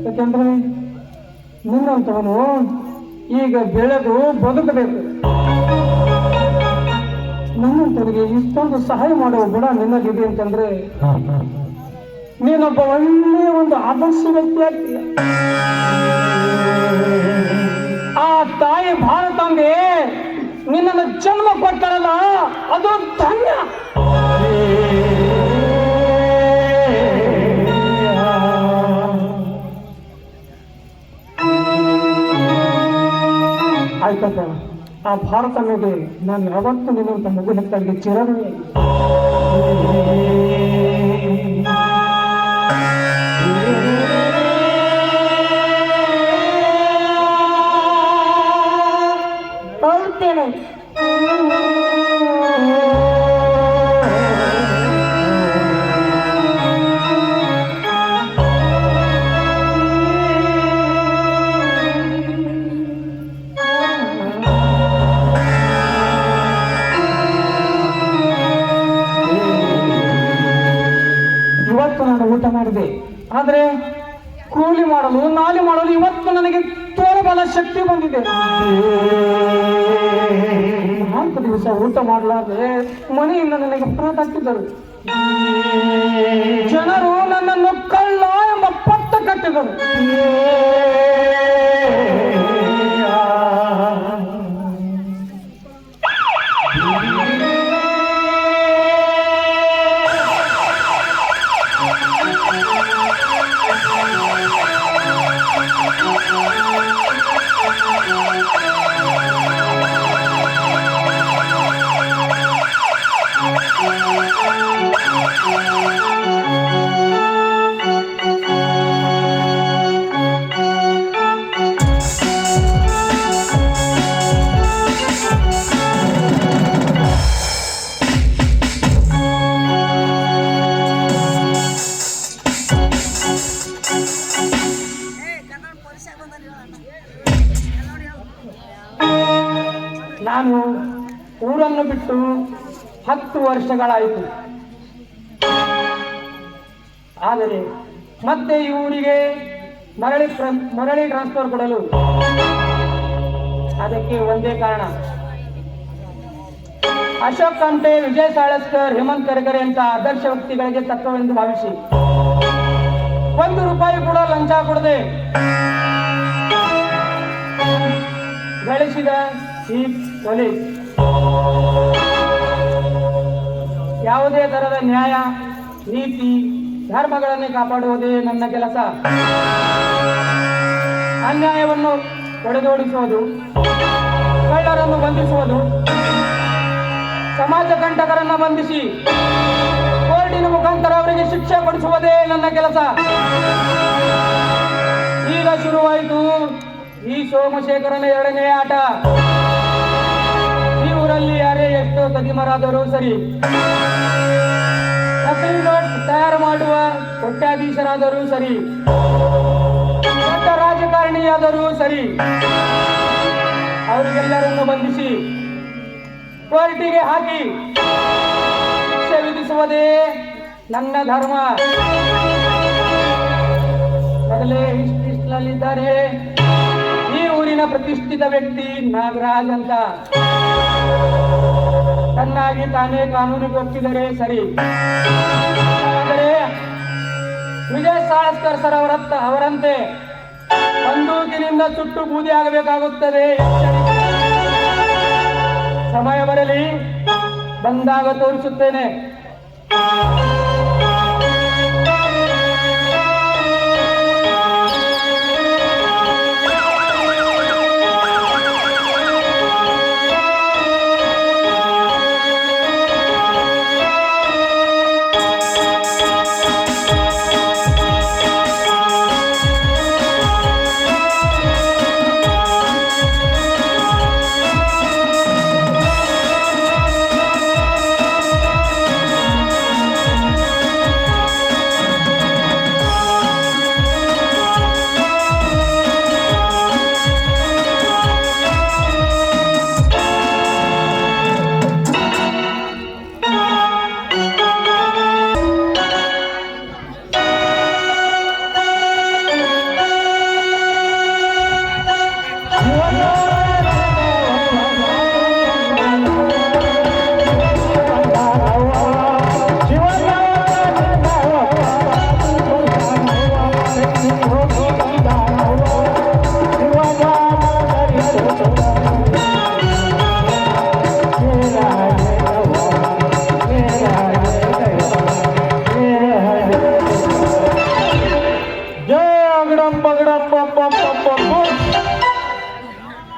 ಯಾಕೆಂದ್ರೆ ನಿನ್ನಂತವನು ಈಗ ಬೆಳೆದು ಬದುಕಬೇಕು. ನನ್ನಂತವನಿಗೆ ಇಷ್ಟೊಂದು ಸಹಾಯ ಮಾಡುವ ಗುಣ ನಿನ್ನಲ್ಲಿದೆ ಅಂತಂದ್ರೆ ನೀನೊಬ್ಬ ಒಳ್ಳೆಯ ಒಂದು ಆದರ್ಶ ವ್ಯಕ್ತಿ ಆಗ್ತೀಯ. ಆ ತಾಯಿ ಭಾರತಾಂಬೆ ನಿನ್ನನ್ನು ಜನ್ಮ ಕೊಟ್ಟರಲ್ಲ, ಅದು ಧನ್ಯ. ಆಯ್ತಪ್ಪ, ಆ ಭಾರತಾಂಬೆಗೆ ನಾನು ಯಾವತ್ತೂ ನಿನ್ನಂತ ಮಗು ಹೆತ್ತರಿಗೆ ಚಿರಋಣಿ. ಹೋಗ್ತೇನೆ. ಇವತ್ತು ನಾನು ಊಟ ಮಾಡಿದೆ, ಆದರೆ ಕೂಲಿ ಮಾಡಲು ನಾಲಿ ಮಾಡಲು ಇವತ್ತು ನನಗೆ ತೋರಬಲ ಶಕ್ತಿ ಬಂದಿದೆ. 4 ದಿವಸ ಊಟ ಮಾಡಲಾರ್ದೆ ಮನೆಯಿಂದ ನನಗೆ ಅಪರಾಧ ಹಾಕಿದ್ದರು. ಜನರು ನನ್ನನ್ನು ಕಳ್ಳ ಎಂಬ ಪಟ್ಟ ಕಟ್ಟಿದರು. ನಾನು ಊರನ್ನು ಬಿಟ್ಟು 10 ವರ್ಷಗಳಾಯಿತು. ಆದರೆ ಮತ್ತೆ ಈ ಊರಿಗೆ ಮರಳಿ ಟ್ರಾನ್ಸ್ಫರ್ ಕೊಡಲು ಅದಕ್ಕೆ ಒಂದೇ ಕಾರಣ. ಅಶೋಕ್ ಕಂಟೆ, ವಿಜಯ್ ಸಾಳಸ್ಕರ್, ಹೇಮಂತ್ ಕರ್ಕರೆ ಅಂತ ಆದರ್ಶ ವ್ಯಕ್ತಿಗಳಿಗೆ ತತ್ವವೆಂದು ಭಾವಿಸಿ 1 ರೂಪಾಯಿ ಕೂಡ ಲಂಚ ಕೊಡದೆ ಗಳಿಸಿದ ಈ ಪೊಲೀಸ್ ಯಾವುದೇ ತರದ ನ್ಯಾಯ, ನೀತಿ, ಧರ್ಮಗಳನ್ನು ಕಾಪಾಡುವುದೇ ನನ್ನ ಕೆಲಸ. ಅನ್ಯಾಯವನ್ನು ಹೊಡೆದೋಡಿಸುವುದು, ಕಳ್ಳರನ್ನು ಬಂಧಿಸುವುದು, ಸಮಾಜ ಕಂಟಕರನ್ನ ಬಂಧಿಸಿ ಕೋರ್ಟಿನ ಮುಖಾಂತರ ಅವರಿಗೆ ಶಿಕ್ಷೆ ಕೊಡಿಸುವುದೇ ನನ್ನ ಕೆಲಸ. ಈಗ ಶುರುವಾಯಿತು ಈ ಸೋಮಶೇಖರನ 2ನೇ ಆಟ. ಈ ಊರಲ್ಲಿ ಯಾರೇ ಎಷ್ಟೋ ಕದಿಮರಾದರೂ ಸರಿ, ನಕಲಿ ನೋಟ್ ತಯಾರು ಮಾಡುವ ಕೋಟ್ಯಾಧೀಶರಾದರೂ ಸರಿ, ದೊಡ್ಡ ರಾಜಕಾರಣಿಯಾದರೂ ಸರಿ, ಅವರಿಗೆಲ್ಲರನ್ನು ಬಂಧಿಸಿ ಕೋರ್ಟಿಗೆ ಹಾಕಿ ಶಿಕ್ಷೆ ವಿಧಿಸುವುದೇ ನನ್ನ ಧರ್ಮ. ಮೊದಲೇ ಇಷ್ಟಲಿದ್ದಾರೆ ಈ ಊರಿನ ಪ್ರತಿಷ್ಠಿತ ವ್ಯಕ್ತಿ ನಾಗರಾಜ್ ಅಂತ. ತನ್ನಾಗಿ ತಾನೇ ಕಾನೂನಿಗೆ ಒಪ್ಪಿದರೆ ಸರಿ, ಆದರೆ ವಿಜಯ್ ಸಾಳಸ್ಕರ್ ಸರ್ ಅವರಂತೆ ಬಂದೂಕಿನಿಂದ ಸುಟ್ಟು ಬೂದಿ ಆಗಬೇಕಾಗುತ್ತದೆ. ಸಮಯ ಬರಲಿ, ಬಂದಾಗ ತೋರಿಸುತ್ತೇನೆ.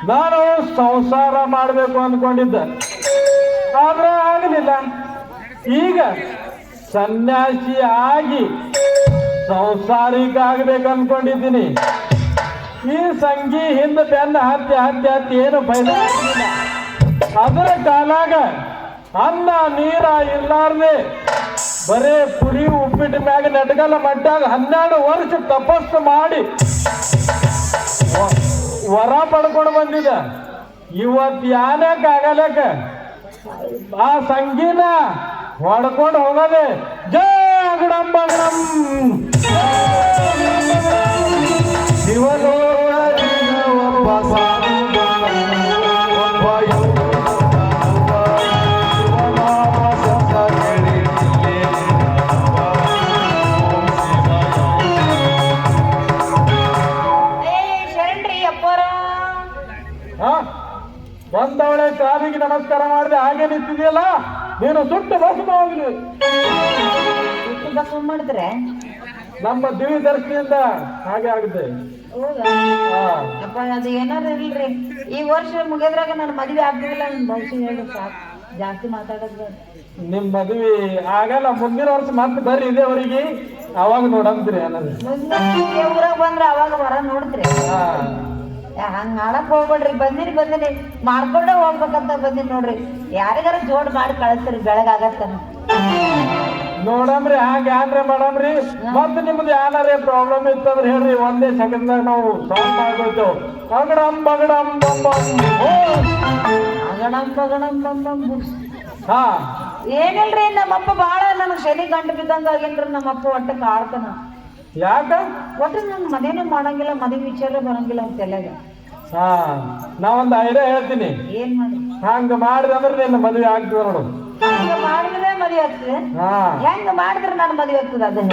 ನಾನು ಸಂಸಾರ ಮಾಡಬೇಕು ಅಂದ್ಕೊಂಡಿದ್ದೆ, ಆದ್ರೆ ಆಗಲಿಲ್ಲ. ಈಗ ಸನ್ಯಾಸಿ ಆಗಿ ಸಂಸಾರಿಕ ಆಗ್ಬೇಕು ಅನ್ಕೊಂಡಿದ್ದೀನಿ. ಈ ಸಂಗಿ ಹಿಂದೆ ಬೆನ್ನ ಹತ್ತಿ ಹತ್ತಿ ಹತ್ತಿ ಏನು ಫೈದಾ ಆಗಲಿಲ್ಲ. ಅದರ ಕಾಲಾಗ ಅನ್ನ ನೀರ ಇರ್ಲಾರ್ದೆ ಬರೇ ಪುರಿ ಉಪ್ಪಿಟ್ಟು ಮ್ಯಾಗ ನೆಟ್ಗಲ್ಲ ಮಟ್ಟಾಗ 12 ವರ್ಷ ತಪಸ್ಸು ಮಾಡಿ ವರ ಪಡ್ಕೊಂಡು ಬಂದಿದೆ. ಇವತ್ತು ಯಾನಕ್ಕೆ ಆಗಲಕ್ಕ ಆ ಸಂಗೀನ ಹೊಡ್ಕೊಂಡು ಹೋಗೋದೆ. ಜೈ ಅಗಡಂ ಬಗಡಂ ಬಂದವಳೆ ಕಾಲಿಗೆ ನಮಸ್ಕಾರ ಮಾಡಿದೆ, ಹಾಗೆ ನಿಂತಿದೆಯಲ್ಲ ನೀನು ಸುಟ್ಟು ಬಸಮ ಹೋಗ್ಲಿ. ಸುಟ್ಟು ಬಸವ ಮಾಡಿದ್ರೆ ನಮ್ಮ ದಿವ್ಯ ದರ್ಶನದಿಂದ ಹಾಗೆ ಆಗುತ್ತೆ. ಅಪ್ಪ ಅದು ಏನಾರು ಇಲ್ರಿ, ಈ ವರ್ಷ ಮುಗಿದ್ರಾಗ ನನ್ನ ಮದುವೆ ಆಗ್ತಿಲ್ಲ. ನನ್ನ ಭವಿಷ್ಯ ಹೇಳಿ ಸಾಕು, ಜಾಸ್ತಿ ಮಾತಾಡೋದು. ನಿಮ್ ಮದುವೆ ಆಗಲ್ಲ, ಮುಂದಿನ ವರ್ಷ ಮತ್ತೆ ಬರ್ರಿ ಇದೇವರಿಗೆ, ಅವಾಗ ನೋಡಂತ್ರಿ ಅನ್ನೋದು. ಊರಾಗ ಬಂದ್ರ ಅವಾಗ ವರ ನೋಡ್ತ್ರಿ. ಹಂಗ ಮಾಡಕ್ ಹೋಗ್ಬೇಡ್ರಿ. ಬಂದಿರಿ ಮಾಡ್ಕೊಂಡ ಹೋಗ್ಬೇಕಂತ ಬಂದಿರಿ ನೋಡ್ರಿ. ಯಾರಿಗಾರ ಜೋಡ್ ಮಾಡಿ ಕಳಿಸ್ರಿ, ಬೆಳಗಾಗತ್ತ ನೋಡಮ್ರಿ. ಹಾಗೆ ಆದ್ರೆ ಮಾಡಮ್ರಿ. ಮತ್ತೆ ನಿಮ್ದು ಏನಾರೇ ಪ್ರಾಬ್ಲಮ್ ಇತ್ತಂದ್ರೆ ಹೇಳ್ರಿ, ಒಂದೇ ಸೆಕೆಂಡ್ದಾಗ ನಾವು ಸಾಲ್ವ್ ಮಾಡ್ಕೊಳ್ತೇವೆ. ಅಗಡಂ ಬಗಡಂ ಬಂಬಂ ಅಗಡಂ ಬಗಡಂ ಬಂಬಂ. ಹಾ ಏನಿಲ್ರಿ ನಮ್ಮಪ್ಪ ಬಾಳ ನನಗೆ ಶನಿ ಗಂಟು ಬಿದ್ದಂಗ ಆಗೇನ್ರಿ ನಮ್ಮಪ್ಪ ಒಟ್ಟ ಕಾಡ್ತಾನ ಯಾಕ ಒಟ್ಟು ನನ್ ಮದುವೆನೂ ಮಾಡಂಗಿಲ್ಲ ಮದುವೆ ವಿಚಾರ ಬರಂಗಿಲ್ಲ ಅಂತ ಎಲ್ಲಾಗ ಹಾ ನಾ ಒಂದು ಐಡಿಯಾ ಹೇಳ್ತೀನಿ. ಏನ್ ಮಾಡಿ ಹಂಗ ಮಾಡಿದ್ರೆ ಅಂದ್ರೆ ನಿನ್ನ ಮದುವೆ ಆಗ್ತದ ನೋಡು. ಹಂಗ ಮಾಡಿದ್ರೆ ಮದುವೆ ಆಗ್ತದೆ ಹಾ ಹೆಂಗ ಮಾಡಿದ್ರೆ ನಾನು ಮದುವೆ ಆಗ್ತದ ಅದನ್ನ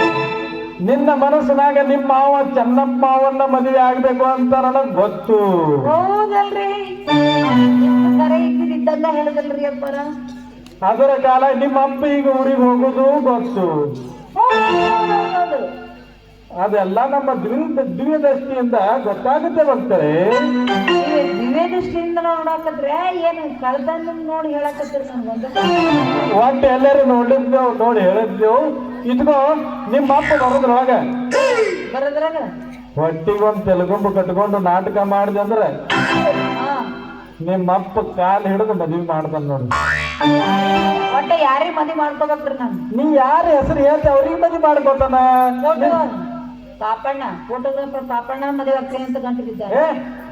ನಿನ್ನ ಮನಸ್ಸಿನಾಗ ನಿಮ್ಮ ಮಾವ ಚೆನ್ನಪ್ಪ ಮಾವನ್ನ ಮದುವೆ ಆಗ್ಬೇಕು ಅಂತ ನನಗ್ ಗೊತ್ತು. ಹೌದಲ್ರಿ ಕರೆ ಇದ್ದಂಗ ಹೇಳದಲ್ರಿ ಅಪ್ಪರ ಅದರ ಕಾಲ ನಿಮ್ಮ ಅಪ್ಪ ಈಗ ಊರಿಗೆ ಹೋಗೋದು ಗೊತ್ತು. ಹೌದು ಅದೆಲ್ಲ ನಮ್ಮ ದಿವ್ಯ ದೃಷ್ಟಿಯಿಂದ ಗೊತ್ತಾಗುತ್ತೆ ಭಕ್ತರೇ. ದಿವ್ಯ ದೃಷ್ಟಿಯಿಂದ ನೋಡಾಕತ್ರೆ ಏನು ಕಳ್ತನ ನೋಡಿ ಹೇಳಕತ್ತೀರಿ ನನ್ಗೊಂದು ಒಟ್ಟು ಎಲ್ಲರೂ ನೋಡಿದ್ದೇವು ನೋಡಿ ಹೇಳಿದ್ದೆವು. ಇದ್ಕೋ ನಿಮ್ಮ ಅಪ್ಪ ಬರೋದ್ರೊಳಗ ಬರೋದ್ರಾಗ ಒಟ್ಟಿಗೊಂದು ತೆಲುಗುಂಬು ಕಟ್ಕೊಂಡು ನಾಟಕ ಮಾಡಿದೆ ಅಂದ್ರೆ ಹಾ ನಿಮ್ಮ ಅಪ್ಪ ಕಾಲ್ ಹಿಡಿದು ಮದುವೆ ಮಾಡ್ತಾನ ನೋಡಿ. ಒಟ್ಟ ಯಾರಿಗೆ ಮದುವೆ ಮಾಡ್ಕೋಬೇಕ್ರಿ ನಾನು ನೀ ಯಾರ ಹೆಸರು ಹೇಳ್ತಿ ಅವ್ರಿಗೆ ಮದುವೆ ಮಾಡ್ಕೊತಾನ. ಪಾಪಣ್ಣ ಫೋಟೋಗ್ರಾಫರ್ ಪಾಪಣ್ಣ ಮದುವೆ ಆಗ್ತೀನಿ ಅಂತ ಗಂಟು ಬಿದ್ದಾರೆ.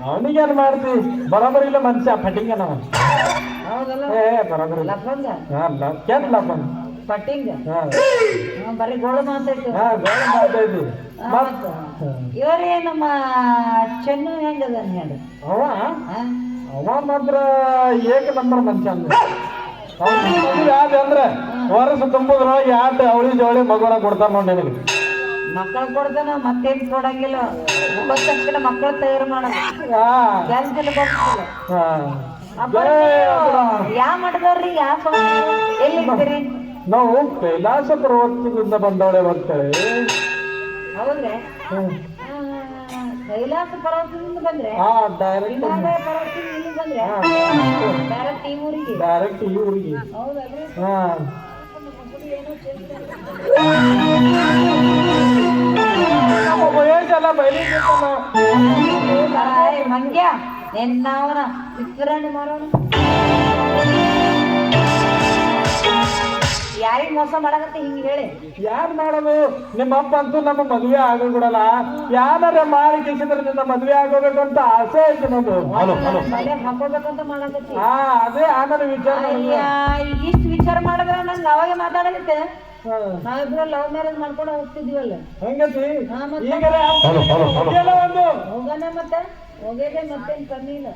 ಅವನಿಗೇನ್ ಮಾಡ್ತಿ ಬರೋಬರಿ ಇಲ್ಲ ಮನುಷ್ಯ ಪಟ್ಟಿಂಗ ನಮ್ಮ ಹೌದಲ್ಲ ಬರೋಬರಿ ಇಲ್ಲ. ಲಫಂಗ ಕೆಟ್ಟ ಲಪ್ಪನ್ ಪಟ್ಟಿಂಗ ಬರೀ ಗೋಳು ಮಾತಾಯ್ತು ಮಾತಾಯ್ತಿ. ಇವರೇ ನಮ್ಮ ಚೆನ್ನು ಹೆಂಗದ ಹೇಳಿ ಅವ ಅವ ಮಾತ್ರ ಏಕ ನಂಬರ್ ಮನುಷ್ಯ ಅಂದ. ಮದುವೆ ಆದ ಅಂದ್ರೆ ವರ್ಷ ತುಂಬುದ್ರೊಳಗೆ ಆಟ ಅವಳಿ ಜವಳಿ ಮಗುನ ಕೊಡ್ತಾರ ನೋಡಿ ನಿನಗೆ. ಮಕ್ಕಳು ಕೊಡ್ತಾನ ಮತ್ತೇನ್ ಕೊಡಂಗಿಲ್ಲ ಬಂದ ತಕ್ಷಣ ಮಕ್ಕಳು ತಯಾರು ಮಾಡೋದು ಕೆಲ್ಸದಲ್ಲಿ ಬರ್ತಿಲ್ಲ. ಯಾ ಮಾಡಿದವ್ರಿ ಯಾ ಎಲ್ಲಿದ್ದೀರಿ ನಾವು ಕೈಲಾಸ ಪರ್ವತದಿಂದ ಬಂದವಳೆ ಬರ್ತಾಳೆ. ಹೌದ್ರಿ ಕೈಲಾಸ ಪರ್ವತದಿಂದ ಬಂದ್ರೆ ಡೈರೆಕ್ಟ್ ಹಿಮಾಲಯ ಪರ್ವತದಿಂದ ಇಲ್ಲಿ ಬಂದ್ರೆ ಡೈರೆಕ್ಟ್ ಈ ಊರಿಗೆ ಡೈರೆಕ್ಟ್ ಈ ಊರಿಗೆ. ಹೌದಲ್ರಿ ವಯಸ್ಸೆಲ್ಲ ಬಯಲಿ ಮಂಗ್ಯ ನಿನ್ನವನ ವಿಸ್ತರಣೆ ಮಾಡೋಣ ಯಾರಿಗೆ ಮೋಸ ಮಾಡಕತ್ತೆ ಹಿಂಗ್ ಹೇಳಿ ಯಾರು ಮಾಡೋದು. ನಿಮ್ಮ ಅಪ್ಪ ಅಂತೂ ನಮ್ಮ ಮದುವೆ ಆಗೋಬಿಡಲ್ಲ. ಯಾರ ಮಾಡಿ ಕಿಸಿದ್ರೆ ನಿನ್ನ ಮದುವೆ ಆಗೋಬೇಕು ಅಂತ ಆಸೆ ಐತಿ ನಮ್ದು. ಹಾಕೋಬೇಕಂತ ಮಾಡಕತ್ತಿ ಅದೇ ಆಮೇಲೆ ವಿಚಾರ ಇಷ್ಟು ವಿಚಾರ ಮಾಡಿದ್ರೆ ನಂಗೆ ಅವಾಗ ಮಾತಾಡಲಿಕ್ಕೆ ನಾವಿಬ್ರು ಲವ್ ಮ್ಯಾರೇಜ್ ಮಾಡ್ಕೊಂಡು ಹೋಗ್ತಿದ್ವಲ್ಲ ಹೆಂಗತಿ ಹೋಗೋಣ ಮತ್ತೆ ಹೋಗೇದೆ ಮತ್ತೇನ್ ಕಮ್ಮಿ ಇಲ್ಲ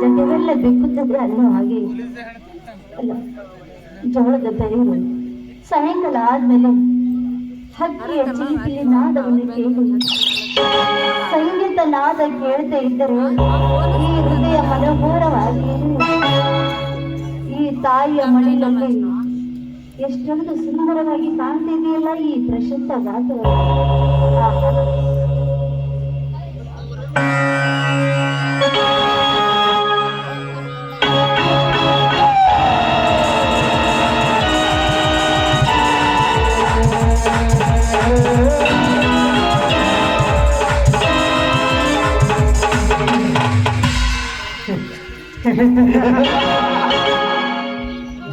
ಜಗವೆಲ್ಲ ಬೆಕ್ಕುತ್ತದೆ ಅನ್ನೋ ಹಾಗೆ ಅಲ್ಲ, ಜೋಳದ ಬೆಳೆಯುವ ಸಾಯಂಕಾಲ ಆದ್ಮೇಲೆ ಹಕ್ಕಿಯ ಚಿಲಿಪಿಲಿ ನಾದವನ್ನು ಕೇಳಿ ಸಂಗೀತ ನಾದ ಕೇಳ್ತಾ ಇದ್ದರೆ ಈ ಹೃದಯ ಮನೋಹರವಾಗಿ ಈ ತಾಯಿಯ ಮಡಿಲಲ್ಲಿ ಎಷ್ಟೊಂದು ಸುಂದರವಾಗಿ ಕಾಣ್ತಿದೆಯಲ್ಲ ಈ ಪ್ರಶಸ್ತ ವಾತಾವರಣ.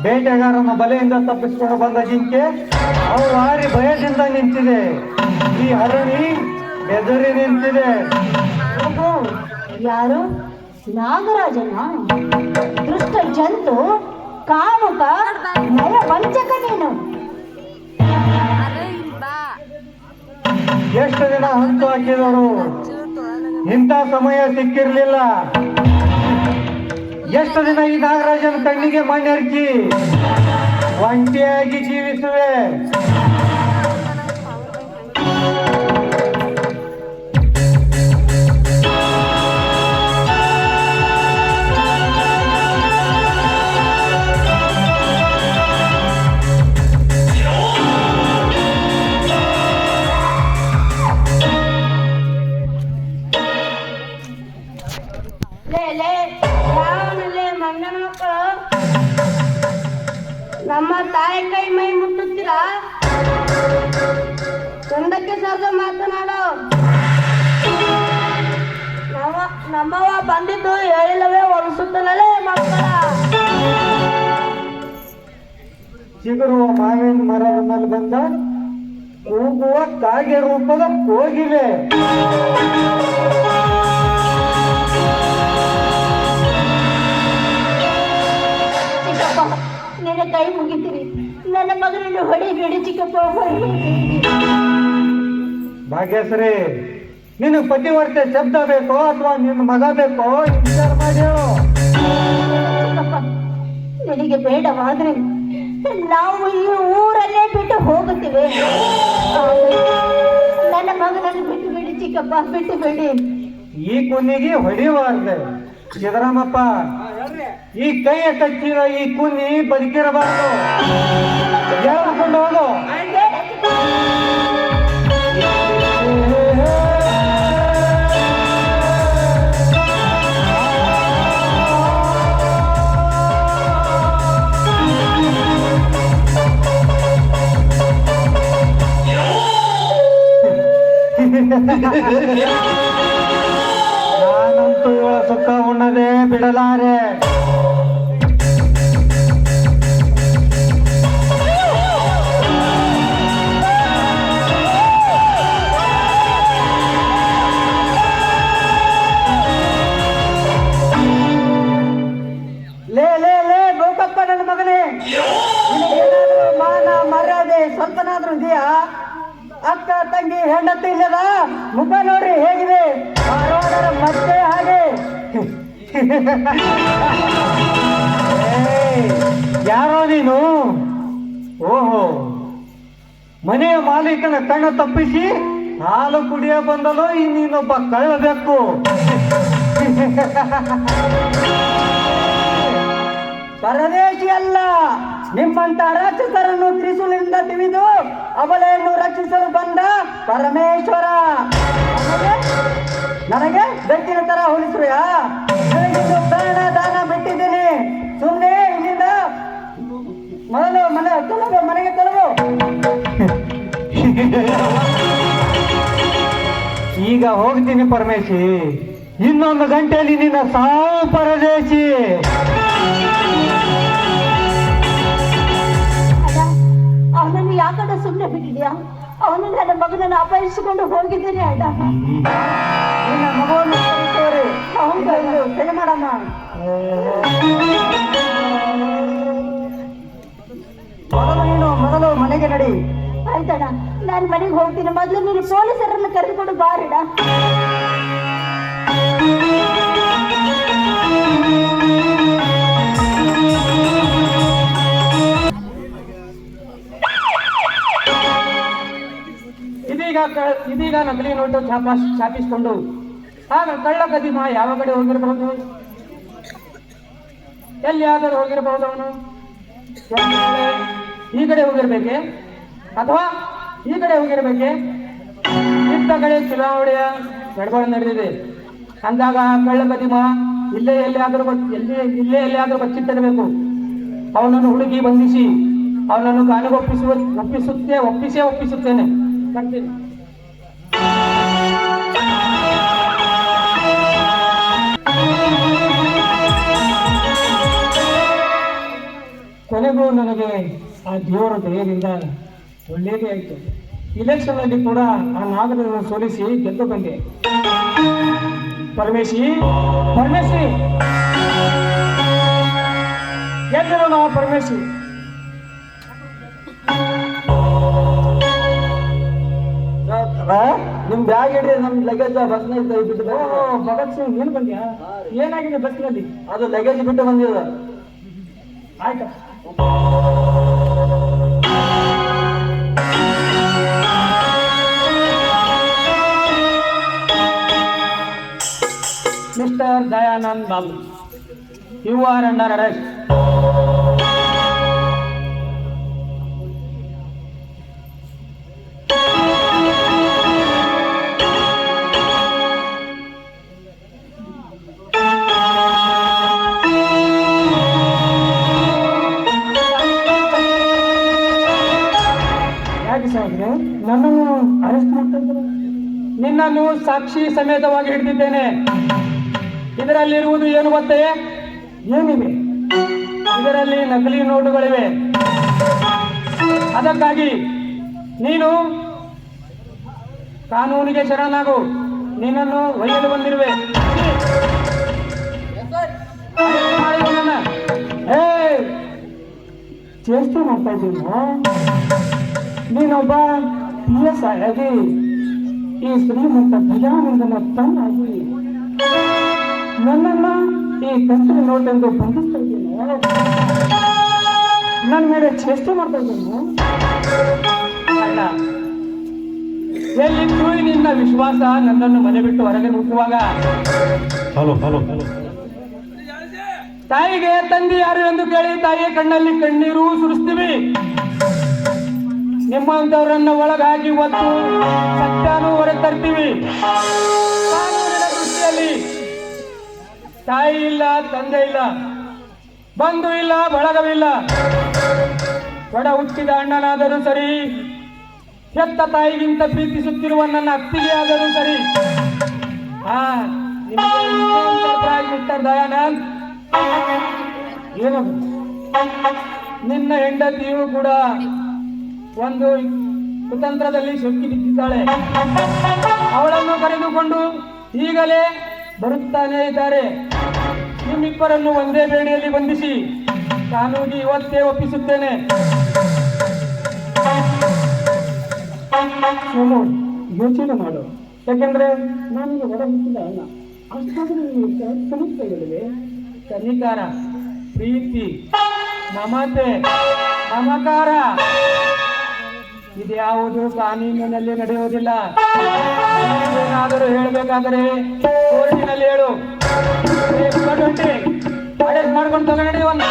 ಬೇಟೆಗಾರನ ಬಲೆಯಿಂದ ತಪ್ಪಿಸಿಕೊಂಡು ಬಂದ ಜಿಂಕೆ ಅವು ವಾರಿ ಭಯದಿಂದ ನಿಂತಿದೆ. ಈ ಹರಣಿ ಬೆದರಿ ನಿಂತಿದೆ. ಓಹೋ, ಯಾರು? ನಾಗರಾಜನ? ದುಷ್ಟ ಜಂತು, ಕಾಮುಕ, ನಯ ವಂಚಕ ನೀನು. ಎಷ್ಟು ದಿನ ಹಂತು ಹಾಕಿದರು, ಇಂಥ ಸಮಯ ಸಿಕ್ಕಿರ್ಲಿಲ್ಲ. ಎಷ್ಟು ದಿನ ಈ ನಾಗರಾಜನ ಕಣ್ಣಿಗೆ ಮಣ್ಣೆರಚಿ ಒಂಟಿಯಾಗಿ ಜೀವಿಸುವೆ. ಮಂಗನ ಮಕ್ಕಳು, ನಮ್ಮ ತಾಯಿ ಕೈ ಮೈ ಮುಟ್ಟುತ್ತೀರಾ? ಚಂದಕ್ಕೆ ಸರ್ದ ಮಾತನಾಡೋ. ನಮ್ಮವ ಬಂದಿದ್ದು ಹೇಳಿಲ್ಲವೇ ಒಲಿಸುತ್ತಲೇ ಮಕ್ಕಳ. ಚಿಗುರುವ ಮಾವಿನ ಮರದ ಮೇಲೆ ಬಂದ ಕೂಗುವ ಕಾಗೆ ರೂಪದ ಕೋಗಿಲೆ. ನಿನ್ನ ಕೈ ಮುಗಿತೀರಿ, ನನ್ನ ಮಗನನ್ನು ಹೊಡಿಬೇಡಿ ಚಿಕ್ಕಪ್ಪ, ಹೊಡಿಬೇಡಿ. ಭಾಗ್ಯಶ್ರೀ, ನೀನು ಪತಿವರ್ತೆ ಶಬ್ದ ಬೇಕೋ ಅಥವಾ ನಿನ್ನ ಮಗ ಬೇಕೋ ವಿಚಾರ ಮಾಡಿ ಹೇಳು. ಚಿಕ್ಕಪ್ಪ, ನಿನಗೆ ಬೇಡವಾದ್ರೆ ನಾವು ಈ ಊರಲ್ಲೇ ಬಿಟ್ಟು ಹೋಗುತ್ತೇವೆ. ನನ್ನ ಮಗನನ್ನು ಬಿಟ್ಟು ಬಿಡಿ ಚಿಕ್ಕಪ್ಪ, ಬಿಟ್ಟು ಬಿಡಿ. ಈ ಕುನ್ನಿಗೆ ಹೊಡಿಬಾರ್ದೆ ಸಿದ್ದರಾಮಪ್ಪ. ಈ ಕೈಯ ಕಚ್ಚಿದ ಈ ಕುನ್ನಿ ಬದುಕಿರಬಾರ್ದು. ಹೇಳ್ಕೊಂಡು ಹೋಗು. ನಾನಂತೂ ಇವಳ ಸುಖ ಉಣ್ಣದೆ ಬಿಡಲಾರೆ. ಲೇ ಲೇ ಲೇ ಗೋಕಪ್ಪ, ನನ್ನ ಮಗನೇ, ನಿನಗೇನಾದ್ರೂ ಮಾನ ಮರ್ಯಾದೆ ಸ್ವಲ್ಪನಾದ್ರೂ ಇದೆಯಾ? ಅಕ್ಕ ತಂಗಿ ಹೆಂಡತಿ ಇಲ್ಲದ ಮುಖ ನೋಡ್ರಿ ಹೇಗಿದೆ, ಮಾರೋದರ ಮತ್ತೆ ಹಾಗೆ. ಯಾರೋ ನೀನು? ಓಹೋ, ಮನೆಯ ಮಾಲೀಕನ ಕಣ್ಣು ತಪ್ಪಿಸಿ ಹಾಲು ಕುಡಿಯ ಬಂದಲು ಇನ್ನೊಬ್ಬ ಕಳ್ಳಬೇಕು. ಪರದೇಶಿ ಅಲ್ಲ, ನಿಮ್ಮಂತ ರಾಕ್ಷಸರನ್ನು ತ್ರಿಶೂಲದಿಂದ ತಿವಿದು ಅಬಲೆಯನ್ನು ರಕ್ಷಿಸಲು ಬಂದ ಪರಮೇಶ್ವರ. ನನಗೆ ಬೆಕ್ಕಿನ ತರ ಹೋಲಿಸುವೆಯಾ? ನಿನಗಿಂದು ಪ್ರಾಣ ದಾನ ಬಿಟ್ಟಿದ್ದೀನಿ. ಸುಮ್ಮನೆ ಇಲ್ಲಿಂದ ಮೊದಲು ಮನೆಗೆ ತೊಲಗು. ಈಗ ಹೋಗ್ತೀನಿ ಪರಮೇಶಿ, ಇನ್ನೊಂದು ಗಂಟೆಯಲ್ಲಿ ನಿನ್ನ ಸಾವು ಪರದೇಶಿ. ಅವನನ್ನು ಯಾಕಂತ ಸುಮ್ಮನೆ ಬಿಟ್ಟಿದ್ಯಾ? ಅವನು ನನ್ನ ಮಗನನ್ನು ಅಪಹರಿಸಿಕೊಂಡು ಹೋಗಿದ್ದೇನೆ ಅಣ್ಣ. ನಿನ್ನ ಮಗವನ್ನು ಸರಿ ಮಾಡಮ್ಮ. ಮೊದಲು ಮನೆಗೆ ನಡಿ. ಆಯ್ತಣ್ಣ, ನಾನು ಮನೆಗೆ ಹೋಗ್ತೀನಿ. ಮೊದಲು ನೀನು ಪೊಲೀಸರನ್ನು ಕರೆದುಕೊಂಡು ಬಾರಣ್ಣ. ನಕಲಿ ನೋಟು ಛಾಪಿಸಿಕೊಂಡು ಆಗ ಕಳ್ಳ ಕದಿಮ ಯಾವ ಕಡೆ ಹೋಗಿರಬಹುದು? ಎಲ್ಲಿಯಾದರೂ ಹೋಗಿರಬಹುದು ಅವನು? ಈ ಕಡೆ ಹೋಗಿರ್ಬೇಕೆ ಅಥವಾ ಈ ಕಡೆ ಹೋಗಿರ್ಬೇಕೆ? ಇತ್ತ ಕಡೆ ಚುನಾವಣೆಯ ಗಡಬಡ ನಡೆದಿದೆ ಅಂದಾಗ ಕಳ್ಳ ಕದಿಮ ಇಲ್ಲೇ ಎಲ್ಲಿಯಾದರೂ ಬಚ್ಚಿಟ್ಟಿರಬೇಕು. ಅವನನ್ನು ಹುಡುಗಿ ಬಂಧಿಸಿ ಅವನನ್ನು ಕಾಣಿಗೆ ಒಪ್ಪಿಸುತ್ತೇನೆ. ಬರ್ತೀನಿ. ಕೊನೆಗೂ ನನಗೆ ಆ ದೇವರ ದಯದಿಂದ ಒಳ್ಳೇದೇ ಆಯಿತು. ಇಲೆಕ್ಷನ್ ಅಲ್ಲಿ ಕೂಡ ಆ ನಾಗರನ್ನು ಸೋಲಿಸಿ ಗೆದ್ದು ಬಂದೆ. ಪರಮೇಶಿ ಗೆದ್ದರು ನಾವು ಪರಮೇಶಿ. ನಿಮ್ ಬ್ಯಾಗ್ ಹಿಡಿದ್ರೆ ನಮ್ ಲಗೇಜ್ ಬಸ್ನ ಬಿಟ್ಟು ಭಗತ್ ಸಿಂಗ್ ಏನ್ ಬಂದ್ಯಾ? ಏನಾಗಿದೆ ಬಸ್ನಲ್ಲಿ? ಅದು ಲಗೇಜ್ ಬಿಟ್ಟು ಬಂದಿಲ್ಲ. ಆಯ್ತಾ? Mister Dayanand Babu, you are under arrest. ಯಾಕೆ ಸಾಹೇಬ್ರೆ ನನ್ನನ್ನು ಅರೆಸ್ಟ್ ಮಾಡ್ತಾ ಇದ್ದಾರೆ? ನಿನ್ನನ್ನು ಸಾಕ್ಷಿ ಸಮೇತವಾಗಿ ಹಿಡಿದಿದ್ದೇನೆ. ಇದರಲ್ಲಿರುವುದು ಏನು ಗೊತ್ತೇ? ಏನಿವೆ? ಇದರಲ್ಲಿ ನಕಲಿ ನೋಟುಗಳಿವೆ. ಅದಕ್ಕಾಗಿ ನೀನು ಕಾನೂನಿಗೆ ಶರಣಾಗು. ನಿನ್ನನ್ನು ಒಯ್ಯಲು ಬಂದಿರುವೆ. ಚೇಷ್ಟೆ ಮಾಡ್ತಾ ಇದ್ದೀನಿ. ನೀನೊಬ್ಬ PS ಆಗಿ ಈ ಶ್ರೀಮಂತ ದಯಾನಂದನ ತನ್ನಾಗಿ ನನ್ನನ್ನು ಈ ಕಂಚಿನ ನೋಟೆಂದು ಬಂಧಿಸ್ತಾ ಇದ್ದೀನಿ. ನನ್ನ ಮೇಲೆ ಚೇಷ್ಟೆ ಮಾಡ್ತಾ ಇದ್ದೀನಿ. ಅಲ್ಲ, ಎಲ್ಲಿದ್ದು ನಿನ್ನ ವಿಶ್ವಾಸ ನನ್ನನ್ನು ಮನೆ ಬಿಟ್ಟು ಹೊರಗೆ ನುಗ್ಗುವಾಗ ತಾಯಿಗೆ ತಂದೆ ಯಾರು ಎಂದು ಕೇಳಿ ತಾಯಿಯ ಕಣ್ಣಲ್ಲಿ ಕಣ್ಣೀರು ಸುರಿಸ್ತೀವಿ. ನಿಮ್ಮಂಥವ್ರನ್ನ ಒಳಗಾಗಿ ಒತ್ತು ಸತ್ಯನೂ ಹೊರಗೆ ತರ್ತೀವಿ. ಕಾನೂನಿನ ದೃಷ್ಟಿಯಲ್ಲಿ ತಾಯಿ ಇಲ್ಲ, ತಂದೆ ಇಲ್ಲ, ಬಂಧು ಇಲ್ಲ, ಬಳಗವಿಲ್ಲ. ಒಡ ಹುಟ್ಟಿದ ಅಣ್ಣನಾದರೂ ಸರಿ, ಹೆತ್ತ ತಾಯಿಗಿಂತ ಪ್ರೀತಿಸುತ್ತಿರುವ ನನ್ನ ಅತ್ತಿಗೆ ಆದರೂ ಸರಿ. ಮಿಸ್ಟರ್ ದಯಾನಂದ್, ಏನದು? ನಿನ್ನ ಹೆಂಡತಿಯೂ ಕೂಡ ಒಂದು ಕುತಂತ್ರದಲ್ಲಿ ಸಿಕ್ಕಿ ಬಿದ್ದಿದ್ದಾಳೆ. ಅವಳನ್ನು ಕರೆದುಕೊಂಡು ಈಗಲೇ ಬರುತ್ತಾನೆ ಇದ್ದಾರೆ. ನಿಮ್ಮಿಬ್ಬರನ್ನು ಒಂದೇ ಬೇಡಿಯಲ್ಲಿ ಬಂಧಿಸಿ ಕಾನೂನಿಗೆ ಇವತ್ತೇ ಒಪ್ಪಿಸುತ್ತೇನೆ. ಯೋಚನೆ ಮಾಡು, ಯಾಕೆಂದ್ರೆ ನಾನೀಗ ಹೊರ ಹುಟ್ಟಿದ ಅಲ್ಲ. ಅಷ್ಟಾದರೂ ಸಮಸ್ಯೆಗಳಿವೆ. ಕನಿಕಾರ, ಪ್ರೀತಿ, ಮಮತೆ, ಮಮಕಾರ ಇದ್ಯಾವುದು ಕಾನೂನಿನಲ್ಲಿ ನಡೆಯುವುದಿಲ್ಲ. ಏನಾದರೂ ಹೇಳಬೇಕಾದರೆ ಕೋರ್ಟಿನಲ್ಲಿ ಹೇಳು. ಅರೆಸ್ಟ್ ಮಾಡ್ಕೊಂಡು ತಗೊಂಡು ಒಂದು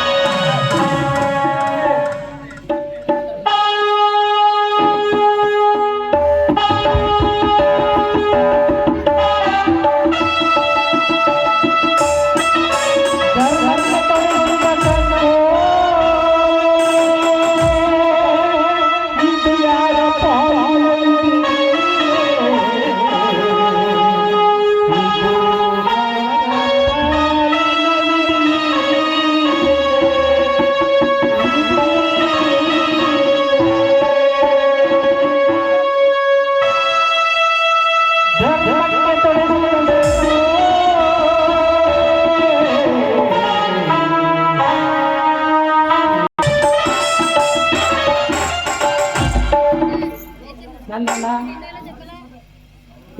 ನನ್ನನ್ನ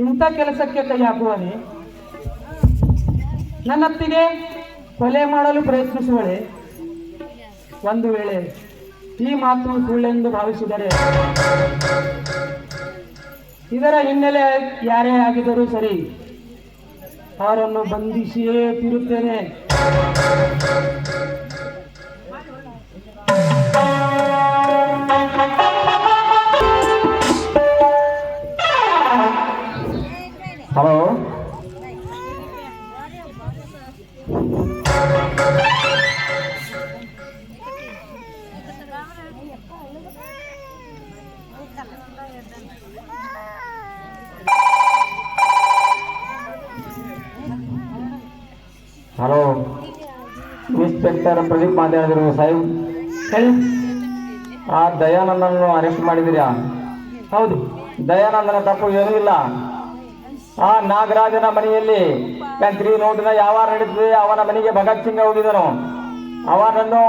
ಇಂಥ ಕೆಲಸಕ್ಕೆ ಕೈ ಹಾಕುವನೆ, ನನ್ನತ್ತಿಗೆ ಕೊಲೆ ಮಾಡಲು ಪ್ರಯತ್ನಿಸುವಳೆ. ಒಂದು ವೇಳೆ ಈ ಮಾತು ಸುಳ್ಳೆಂದು ಭಾವಿಸಿದರೆ ಇದರ ಹಿನ್ನೆಲೆ ಯಾರೇ ಆಗಿದ್ದರೂ ಸರಿ ಅವರನ್ನು ಬಂಧಿಸಿಯೇ ತೀರುತ್ತೇನೆ. ಹಲೋ, ಹಲೋ, ಇನ್ಸ್ಪೆಕ್ಟರ್ ಪ್ರದೀಪ್ ಮಾತಾಡಿದ್ರು ಸಾಹೇಬ್. ಹೇಳಿ. ಆ ದಯಾನಂದನನ್ನು ಅರೆಸ್ಟ್ ಮಾಡಿದಿರಾ? ಹೌದು. ದಯಾನಂದನ ತಪ್ಪು ಏನೂ ಇಲ್ಲ. ಆ ನಾಗರಾಜನ ಮನೆಯಲ್ಲಿ ಕಂತ್ರಿ ನೋಟಿನ ವ್ಯವಹಾರ ನಡೀತದೆ. ಅವನ ಮನೆಗೆ ಭಗತ್ ಸಿಂಗ್ ಹೋಗಿದ್ದನು. ಅವನನ್ನು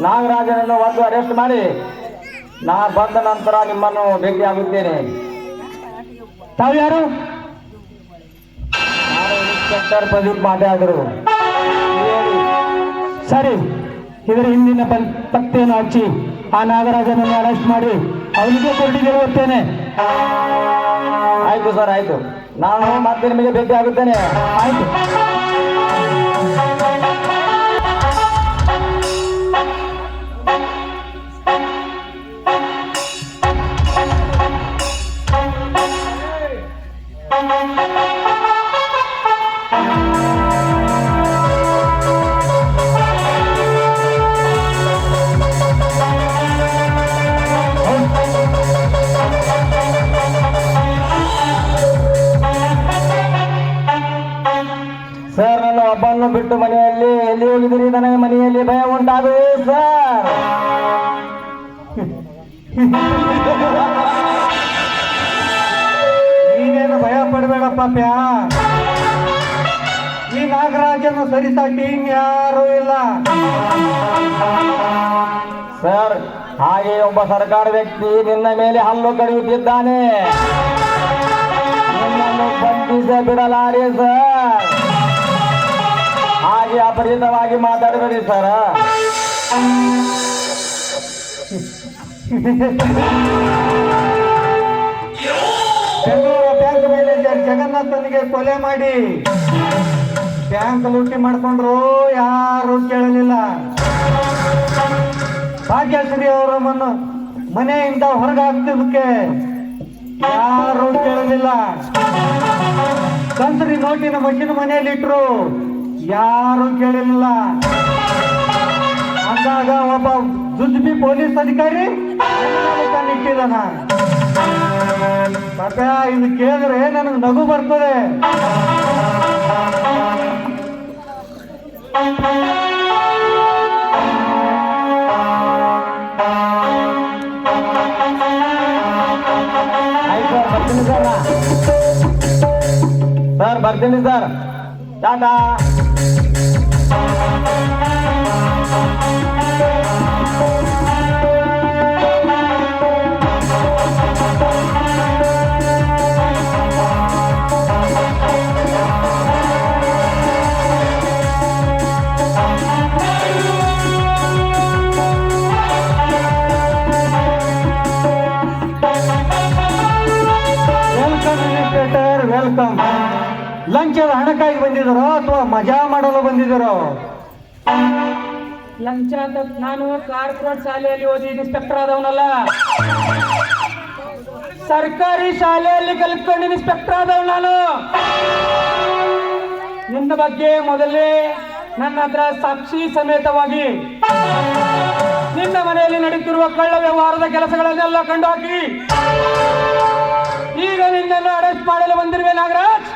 ನಾಗರಾಜನನ್ನು ಒಂದು ಅರೆಸ್ಟ್ ಮಾಡಿ ನಾ ಬಂದ ನಂತರ ನಿಮ್ಮನ್ನು ಭೇಟಿಯಾಗುತ್ತೇನೆ. ತಾವು ಯಾರು? ನಾನು ಇನ್ಸ್ಪೆಕ್ಟರ್ ಪ್ರದೀಪ್ ಮಾತಾಡಿದರು. ಸರಿ, ಇದರ ಹಿಂದಿನ ಪತ್ತೆಯನ್ನು ಹಚ್ಚಿ ಆ ನಾಗರಾಜನನ್ನು ಅರೆಸ್ಟ್ ಮಾಡಿ ಅವನಿಗೆ ಕೊರಡಿಗೆ ಹೋಗ್ತೇನೆ. ಆಯ್ತು ಸರ್, ಆಯ್ತು. ನಾನು ಮತ್ತೆ ನಿಮಗೆ ಭೇಟಿ ಆಗುತ್ತೇನೆ. ಆಯ್ತು. ಸರ್, ನನ್ನ ಒಬ್ಬನ್ನು ಬಿಟ್ಟು ಮನೆಯಲ್ಲಿ ಎಲ್ಲಿ ಹೋಗಿದ್ದೀರಿ? ನನಗೆ ಮನೆಯಲ್ಲಿ ಭಯ ಉಂಟಾಗುವುದು ಸರ್. ನೀನೇನು ಭಯ ಪಡಬೇಡಪ್ಪ ಪ್ಯಾ. ಈ ನಾಗರಾಜನ ಸರಿಸಾಟಿ ಇನ್ಯಾರೂ ಇಲ್ಲ. ಸರ್, ಹಾಗೆ ಒಬ್ಬ ಸರ್ಕಾರ ವ್ಯಕ್ತಿ ನಿನ್ನ ಮೇಲೆ ಹಲ್ಲು ಕಡಿಯುತ್ತಿದ್ದಾನೆ. ನಿನ್ನನ್ನು ಬಂಧಿಸ ಬಿಡಲಾರೆ ಸರ್. ಹಾಗೆ ಅಪರಿಚಿತವಾಗಿ ಮಾತಾಡಬೇಡಿ ಸರ್. ಬೆಂಗಳೂರು ಬ್ಯಾಂಕ್ ಮ್ಯಾನೇಜರ್ ಜಗನ್ನಾಥನಿಗೆ ಕೊಲೆ ಮಾಡಿ ಬ್ಯಾಂಕ್ ಲೂಟಿ ಮಾಡಿಕೊಂಡ್ರು, ಯಾರು ಕೇಳಲಿಲ್ಲ. ಭಾಗ್ಯಶ್ರೀ ಅವರ ಮನೆಯಿಂದ ಹೊರಗೆ ಹಾಕ್ತಿದ್ದಕ್ಕೆ ಯಾರು ಕೇಳಲಿಲ್ಲ. ಕಂತ್ರಿ ನೋಟಿನ ಮಷಿನ್ ಮನೆಯಲ್ಲಿ ಇಟ್ರು, ಯಾರು ಕೇಳಲಿಲ್ಲ. ಅಂದಾಗ ಒಬ್ಬ ಜುಜ್ಬಿ ಪೊಲೀಸ್ ಅಧಿಕಾರಿ ಇಟ್ಟಿದ್ದಾನ. ಪಾಪ, ಇದು ಕೇಳಿದ್ರೆ ನನಗೆ ನಗು ಬರ್ತದೆ. ಆಯ್ತು ಸರ್, ಬರ್ತೀನಿ ಸರ್. ಸರ್, ಬರ್ತೀನಿ sir. Tata. Welcome inspector, welcome. ಲಂಚದ ಹಣಕ್ಕಾಗಿ ಬಂದಿದ್ದಾರೋ ಅಥವಾ ಮಜಾ ಮಾಡಲು ಬಂದಿದ್ದಾರೋ? ಲಂಚ ಅಂತ ನಾನು ಕಾರ್ಪೊರೇಟ್ ಶಾಲೆಯಲ್ಲಿ ಓದಿ ಇನ್ಸ್ಪೆಕ್ಟರ್ ಆದವನಲ್ಲ, ಸರ್ಕಾರಿ ಶಾಲೆಯಲ್ಲಿ ಕಲ್ತ್ಕೊಂಡು ಇನ್ಸ್ಪೆಕ್ಟರ್ ಆದವ್ ನಾನು. ನಿನ್ನ ಬಗ್ಗೆ ಮೊದಲೇ ನನ್ನ ಹತ್ರ ಸಾಕ್ಷಿ ಸಮೇತವಾಗಿ ನಿನ್ನ ಮನೆಯಲ್ಲಿ ನಡೆಯುತ್ತಿರುವ ಕಳ್ಳ ವ್ಯವಹಾರದ ಕೆಲಸಗಳನ್ನೆಲ್ಲ ಕಂಡು ಹಾಕಿ ಈಗ ನಿನ್ನನ್ನು ಅರೆಸ್ಟ್ ಮಾಡಲು ಬಂದಿರುವೆ ನಾಗರಾಜ್.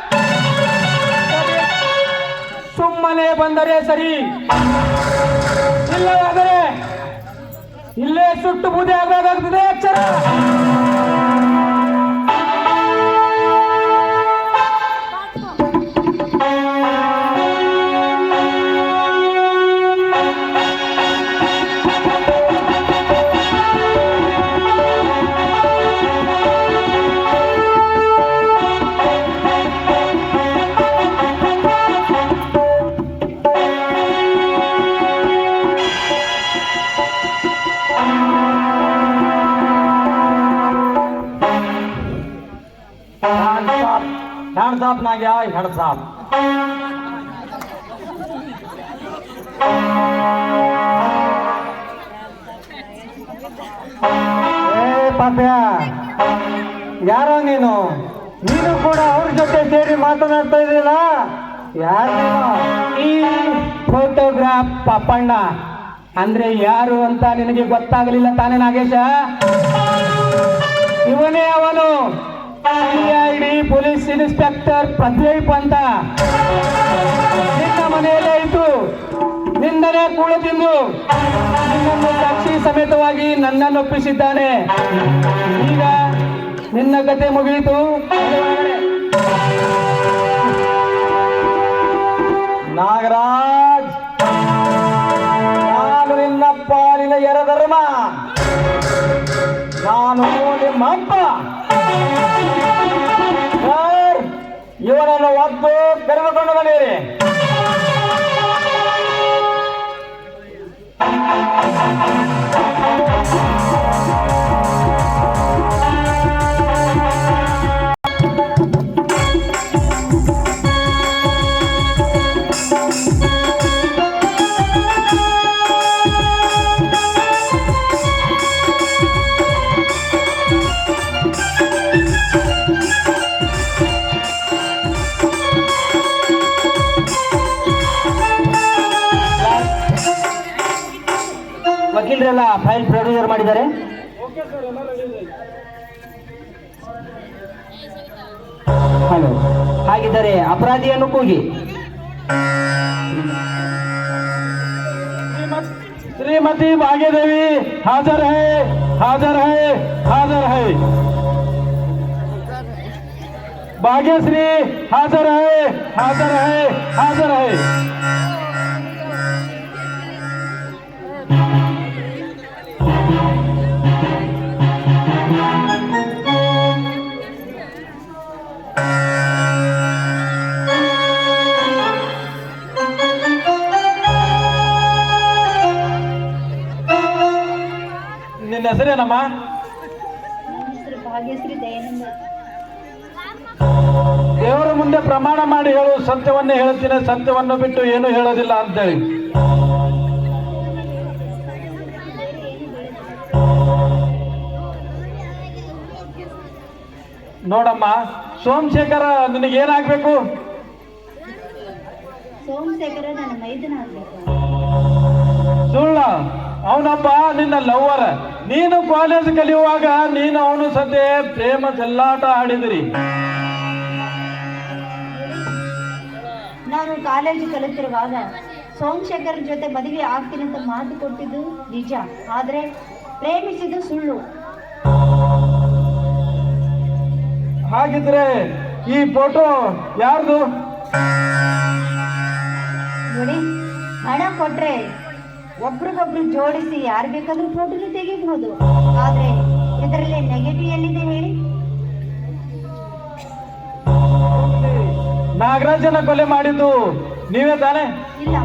ಸುಮ್ಮನೆ ಬಂದರೆ ಸರಿ, ಇಲ್ಲವಾದರೆ ಇಲ್ಲೇ ಸುಟ್ಟು ಬೂದಿ ಆಗಬೇಕಾಗ್ತದೆ. ಎಚ್ಚರ. ನಾಗ್ಯಾ ಹೆಡ್ ಸಾಬ್. ಏ ಪಾಪ್ಯ, ಯಾರೋ ನೀನು ಕೂಡ ಅವ್ರ ಜೊತೆ ಸೇರಿ ಮಾತನಾಡ್ತಾ ಇದೀಯಲ್ಲ, ಯಾರು ನೀನು? ಈ ಫೋಟೋಗ್ರಾಫ್ ಪಾಪಣ್ಣ ಅಂದ್ರೆ ಯಾರು ಅಂತ ನಿನಗೆ ಗೊತ್ತಾಗಲಿಲ್ಲ ತಾನೇ ನಾಗೇಶ? ಇವನೇ ಅವನು CID ಪೊಲೀಸ್ ಇನ್ಸ್ಪೆಕ್ಟರ್ ಪ್ರದೀಪ್ ಅಂತ. ನಿನ್ನ ಮನೆಯಲ್ಲೇ ಇದ್ದು ನಿಂದನೇ ಕೂಳು ತಿಂದು ನಿನ್ನನ್ನು ಸಾಕ್ಷಿ ಸಮೇತವಾಗಿ ನನ್ನನ್ನು ಒಪ್ಪಿಸಿದ್ದಾನೆ. ಈಗ ನಿನ್ನ ಕತೆ ಮುಗಿಯಿತು. ನಾಗರಾಜ್, ನಾನು ನಿನ್ನ ಪಾಲಿನ ಎರಧರ್ಮ, ನಾನು ನಿಮ್ಮ ಅಪ್ಪ. ಇವನನ್ನು ಒದ್ದು ಕರೆದುಕೊಂಡು ಬನ್ನಿರಿ. ವಕೀಲರೆಲ್ಲ ಫೈಲ್ ಪ್ರೊಡ್ಯೂಸರ್ ಮಾಡಿದ್ದಾರೆ. ಹಲೋ, ಹಾಗಿದ್ದರೆ ಅಪರಾಧಿಯನ್ನು ಕೂಗಿ. श्रीमती भाग्यदेवी हाजिर है, हाजिर है, हाजिर है। भाग्यश्री हाजिर है, हाजिर है, हाजिर है। ನಿನ್ನ ಹೆಸರೇನಮ್ಮ? ನನ್ನ ಹೆಸರು ಭಾಗ್ಯಶ್ರೀ ದಯಾನಂದ. ದೇವರ ಮುಂದೆ ಪ್ರಮಾಣ ಮಾಡಿ ಹೇಳು, ಸತ್ಯವನ್ನೇ ಹೇಳುತ್ತೇನೆ, ಸತ್ಯವನ್ನು ಬಿಟ್ಟು ಏನು ಹೇಳೋದಿಲ್ಲ ಅಂತೇಳಿ. ನೋಡಮ್ಮ, ಸೋಮಶೇಖರ ನಿನಗೇನಾಗ್ಬೇಕು? ಸೋಮಶೇಖರ ನನ್ನ ಮೈದನ ಆಗ್ಬೇಕು. ಸುಳ್ಳ, ಅವನೊಬ್ಬ ನಿನ್ನ ಲವ್ವರ್. ನೀನು ಕಾಲೇಜ್ ಕಲಿಯುವಾಗ ನೀನು ಅವನು ಸದ್ಯ ಪ್ರೇಮ ಚೆಲ್ಲಾಟ ಆಡಿದಿರಿ. ನಾನು ಕಾಲೇಜು ಕಲಿತಿರುವಾಗ ಸೋಮಶೇಖರ್ ಜೊತೆ ಮದುವೆ ಆಗ್ತೀನಿ ಅಂತ ಮಾತು ಕೊಟ್ಟಿದ್ದು ನಿಜ, ಆದ್ರೆ ಪ್ರೇಮಿಸಿದ್ದು ಸುಳ್ಳು. ಹಾಗಿದ್ರೆ ಈ ಫೋಟೋ ಯಾರ್ದು? ನೋಡಿ, ಹಣ ಕೊಟ್ರೆ ಒಬ್ರಿಗೊಬ್ರು ಜೋಡಿಸಿ ಯಾರು ಬೇಕಾದ್ರೂ ಫೋಟೋನು ತೆಗಿಬಹುದು, ಆದ್ರೆ ಇದರಲ್ಲಿ ನೆಗೆಟಿವ್ ಎಲ್ಲಿದೆ ಹೇಳಿ? ನಾಗರಾಜನ ಕೊಲೆ ಮಾಡಿದ್ದು ನೀವೇ ತಾನೆ? ಇಲ್ಲ,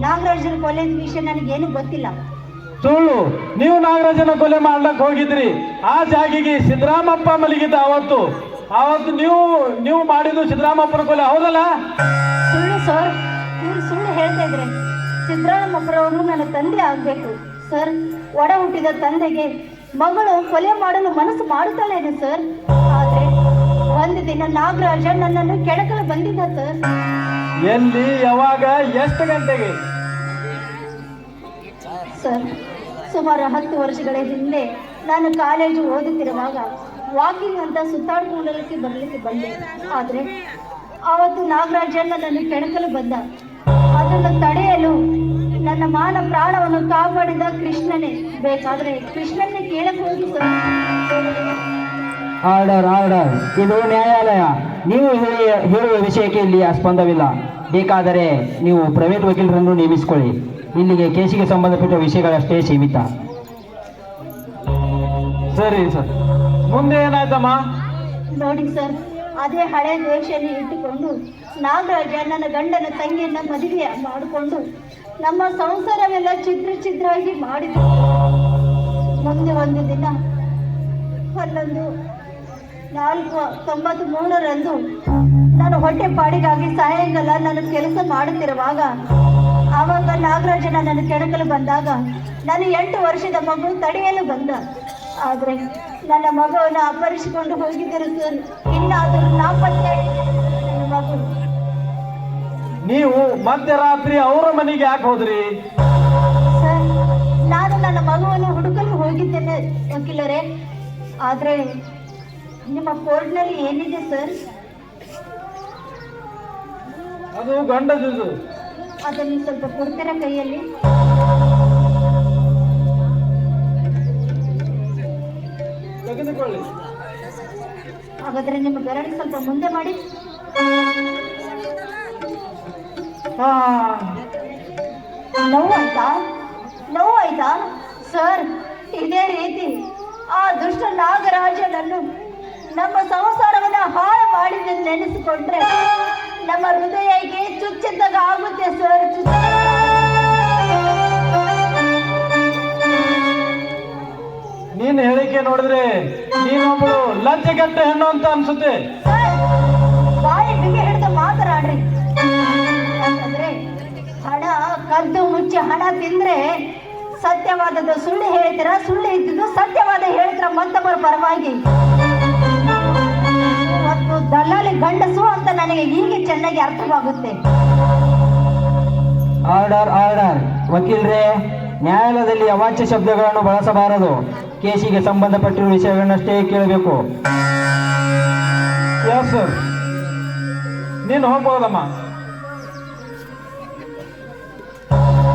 ನಾಗರಾಜನ ಕಾಲೇಜ್ ವಿಷಯ ನನಗೇನು ಗೊತ್ತಿಲ್ಲ. ಸುಳ್ಳು, ನೀವು ನಾಗರಾಜನ ಕೊಲೆ ಮಾಡ್ಲಕ್ ಹೋಗಿದ್ರಿ. ಆ ಜಾಗಿಗೆ ಸಿದ್ದರಾಮಪ್ಪ ಮಲಗಿದ್ದ ಅವತ್ತು ನೀವು ಮಾಡಿದ್ದು ಸಿದ್ದರಾಮಪ್ಪನ ಕೊಲೆ, ಹೌದಲ್ಲ? ಸುಳ್ಳು ಸರ್, ಇವ್ರು ಸುಳ್ಳು ಹೇಳ್ತಾ ಇದ್ರೆ. ಸಿದ್ದರಾಮಪ್ಪರವರು ನನ್ನ ತಂದೆ ಆಗ್ಬೇಕು ಸರ್. ಒಡ ಹುಟ್ಟಿದ ತಂದೆಗೆ ಮಗಳು ಕೊಲೆ ಮಾಡಲು ಮನಸ್ಸು ಮಾಡುತ್ತಾಳೇನು ಸರ್? ಆದ್ರೆ ಒಂದು ದಿನ ನಾಗರಾಜ ನನ್ನನ್ನು ಕೆಳಕಲು ಬಂದಿದ್ದ ಸರ್. ಎಲ್ಲಿ, ಯಾವಾಗ, ಎಷ್ಟು ಗಂಟೆಗೆ? ಸರ್, ಸುಮಾರು 10 ವರ್ಷಗಳ ಹಿಂದೆ ನಾನು ಕಾಲೇಜು ಓದುತ್ತಿರುವಾಗ ವಾಕಿಂಗ್ ಅಂತ ಸುತ್ತಾಡ್ಕೊಳ್ಳಲಿಕ್ಕೆ ಬರಲಿಕ್ಕೆ ಬಂದೆ. ಆದ್ರೆ ಆವತ್ತು ನಾಗರಾಜ ನನ್ನನ್ನು ಕೆಣಕಲು ಬಂದ. ಅದನ್ನು ತಡೆಯಲು ನನ್ನ ಮಾನ ಪ್ರಾಣವನ್ನು ಕಾಪಾಡಿದ ಕೃಷ್ಣನೇ. ಬೇಕಾದ್ರೆ ಕೃಷ್ಣನ್ನೇ ಕೇಳಕ್ ಹೋಗಿ ಸರ್. Order, order. ಇದು ನ್ಯಾಯಾಲಯ. ನೀವು ಹೇಳುವ ವಿಷಯಕ್ಕೆ ಇಲ್ಲಿ ಸ್ಪಂದವಿಲ್ಲ. ಬೇಕಾದರೆ ನೀವು ಪ್ರೈವೇಟ್ ವಕೀಲರನ್ನು ನೇಮಿಸಿಕೊಳ್ಳಿ. ಇಲ್ಲಿಗೆ ಕೇಸಿಗೆ ಸಂಬಂಧಪಟ್ಟ ವಿಷಯಗಳಷ್ಟೇ ಸೀಮಿತ. ಸರಿ ಸರ್, ಮುಂದೆ ಏನಾಯ್ತಮ್ಮ? ನೋಡಿ ಸರ್, ಅದೇ ಹಳೆ ದ್ವೇಷವನ್ನು ಇಟ್ಟುಕೊಂಡು ನಾಗರಾಜ ನನ್ನ ಗಂಡನ ತಂಗಿಯನ್ನ ಮದುವೆ ಮಾಡಿಕೊಂಡು ನಮ್ಮ ಸಂಸಾರವೆಲ್ಲ ಛಿದ್ರಾಗಿ ಮಾಡಿದ್ರು. ಮುಂದೆ ಒಂದು ದಿನ ಅಲ್ಲೊಂದು 4/93 ನಾನು ಹೊಟ್ಟೆ ಪಾಡಿಗಾಗಿ ಸಾಯಂಕಾಲ ನಾನು ಕೆಲಸ ಮಾಡುತ್ತಿರುವಾಗ ಆವಾಗ ನಾಗರಾಜನ ನನ್ನ ಕೆಣಕಲು ಬಂದಾಗ ನಾನು 8 ವರ್ಷದ ಮಗು ತಡೆಯಲು ಬಂದ. ಆದರೆ ನನ್ನ ಮಗುವನ್ನು ಅಪಹರಿಸಿಕೊಂಡು ಹೋಗಿದ್ದರು ಸರ್. ಇನ್ನಾದರೂ ನಾಪತ್ತೆ ನನ್ನ ಮಗು. ನೀವು ಮಧ್ಯರಾತ್ರಿ ಅವರ ಮನೆಗೆ ಯಾಕೆ ಹೋದ್ರಿ? ಸರ್, ನಾನು ನನ್ನ ಮಗುವನ್ನು ಹುಡುಕಲು ಹೋಗಿದ್ದೇನೆ ವಕೀಲರೇ. ಆದರೆ ನಿಮ್ಮ ಕೋರ್ಟ್ನಲ್ಲಿ ಏನಿದೆ ಸರ್? ಅದು ಗಂಡ ಜೂಜು. ಅದನ್ನು ಸ್ವಲ್ಪ ಕೊಡ್ತೀರಾ ಕೈಯಲ್ಲಿ? ತೆಗೆದುಕೊಳ್ಳಿ. ಹಾಗಾದ್ರೆ ನಿಮ್ಮ ಬೆರಳು ಸ್ವಲ್ಪ ಮುಂದೆ ಮಾಡಿ. ಹಾ, ನೋವಾಯ್ತಾ ಸರ್? ಇದೇ ರೀತಿ ಆ ದುಷ್ಟ ನಾಗರಾಜನನ್ನು ನಮ್ಮ ಸಂಸಾರವನ್ನ ಹಾಳು ಮಾಡಿದ ನೆನೆಸಿಕೊಂಡ್ರೆ ನಮ್ಮ ಹೃದಯಕ್ಕೆ ಚುಚ್ಚಿದ್ದಾಗ ಆಗುತ್ತೆ ಸರ್. ನೀನ್ ಹೇಳಿಕೆ ನೋಡಿದ್ರೆ ನೀನೊಬ್ಬಳು ಲಜ್ಜೆಗೆಟ್ಟ ಹೆಣ್ಣು ಅಂತ ಅನ್ಸುತ್ತೆ. ಸರ್, ಬಾಯಿ ಬಿಗಿ ಹಿಡಿದು ಮಾತನಾಡ್ರಿ. ಯಾಕಂದ್ರೆ ಹಣ ಕದ್ದು ಮುಚ್ಚಿ ಹಣ ತಿಂದ್ರೆ ಸತ್ಯವಾದದ್ದು ಸುಳ್ಳು ಹೇಳ್ತೀರಾ, ಸುಳ್ಳು ಇದ್ದಿದ್ದು ಸತ್ಯವಾದ ಹೇಳ್ತೀರಾ ಮತ್ತೊಬ್ಬರ ಪರವಾಗಿ. ಮತ್ತು ದಲ್ಲಾಳಿ ಗಂಡಸು ಅಂತ ನನಗೆ ಹೀಗೆ ಚೆನ್ನಾಗಿ ಅರ್ಥವಾಗುತ್ತೆ. Order order. ವಕೀಲರೇ, ನ್ಯಾಯಾಲಯದಲ್ಲಿ ಅವಾಚ್ಯ ಶಬ್ದಗಳನ್ನು ಬಳಸಬಾರದು. ಕೇಸಿಗೆ ಸಂಬಂಧಪಟ್ಟಿರುವ ವಿಷಯಗಳನ್ನಷ್ಟೇ ಕೇಳಬೇಕು. ಎಸ್ ಸರ್, ನೀನು ಹೋಗ್ಬೋದಮ್ಮ.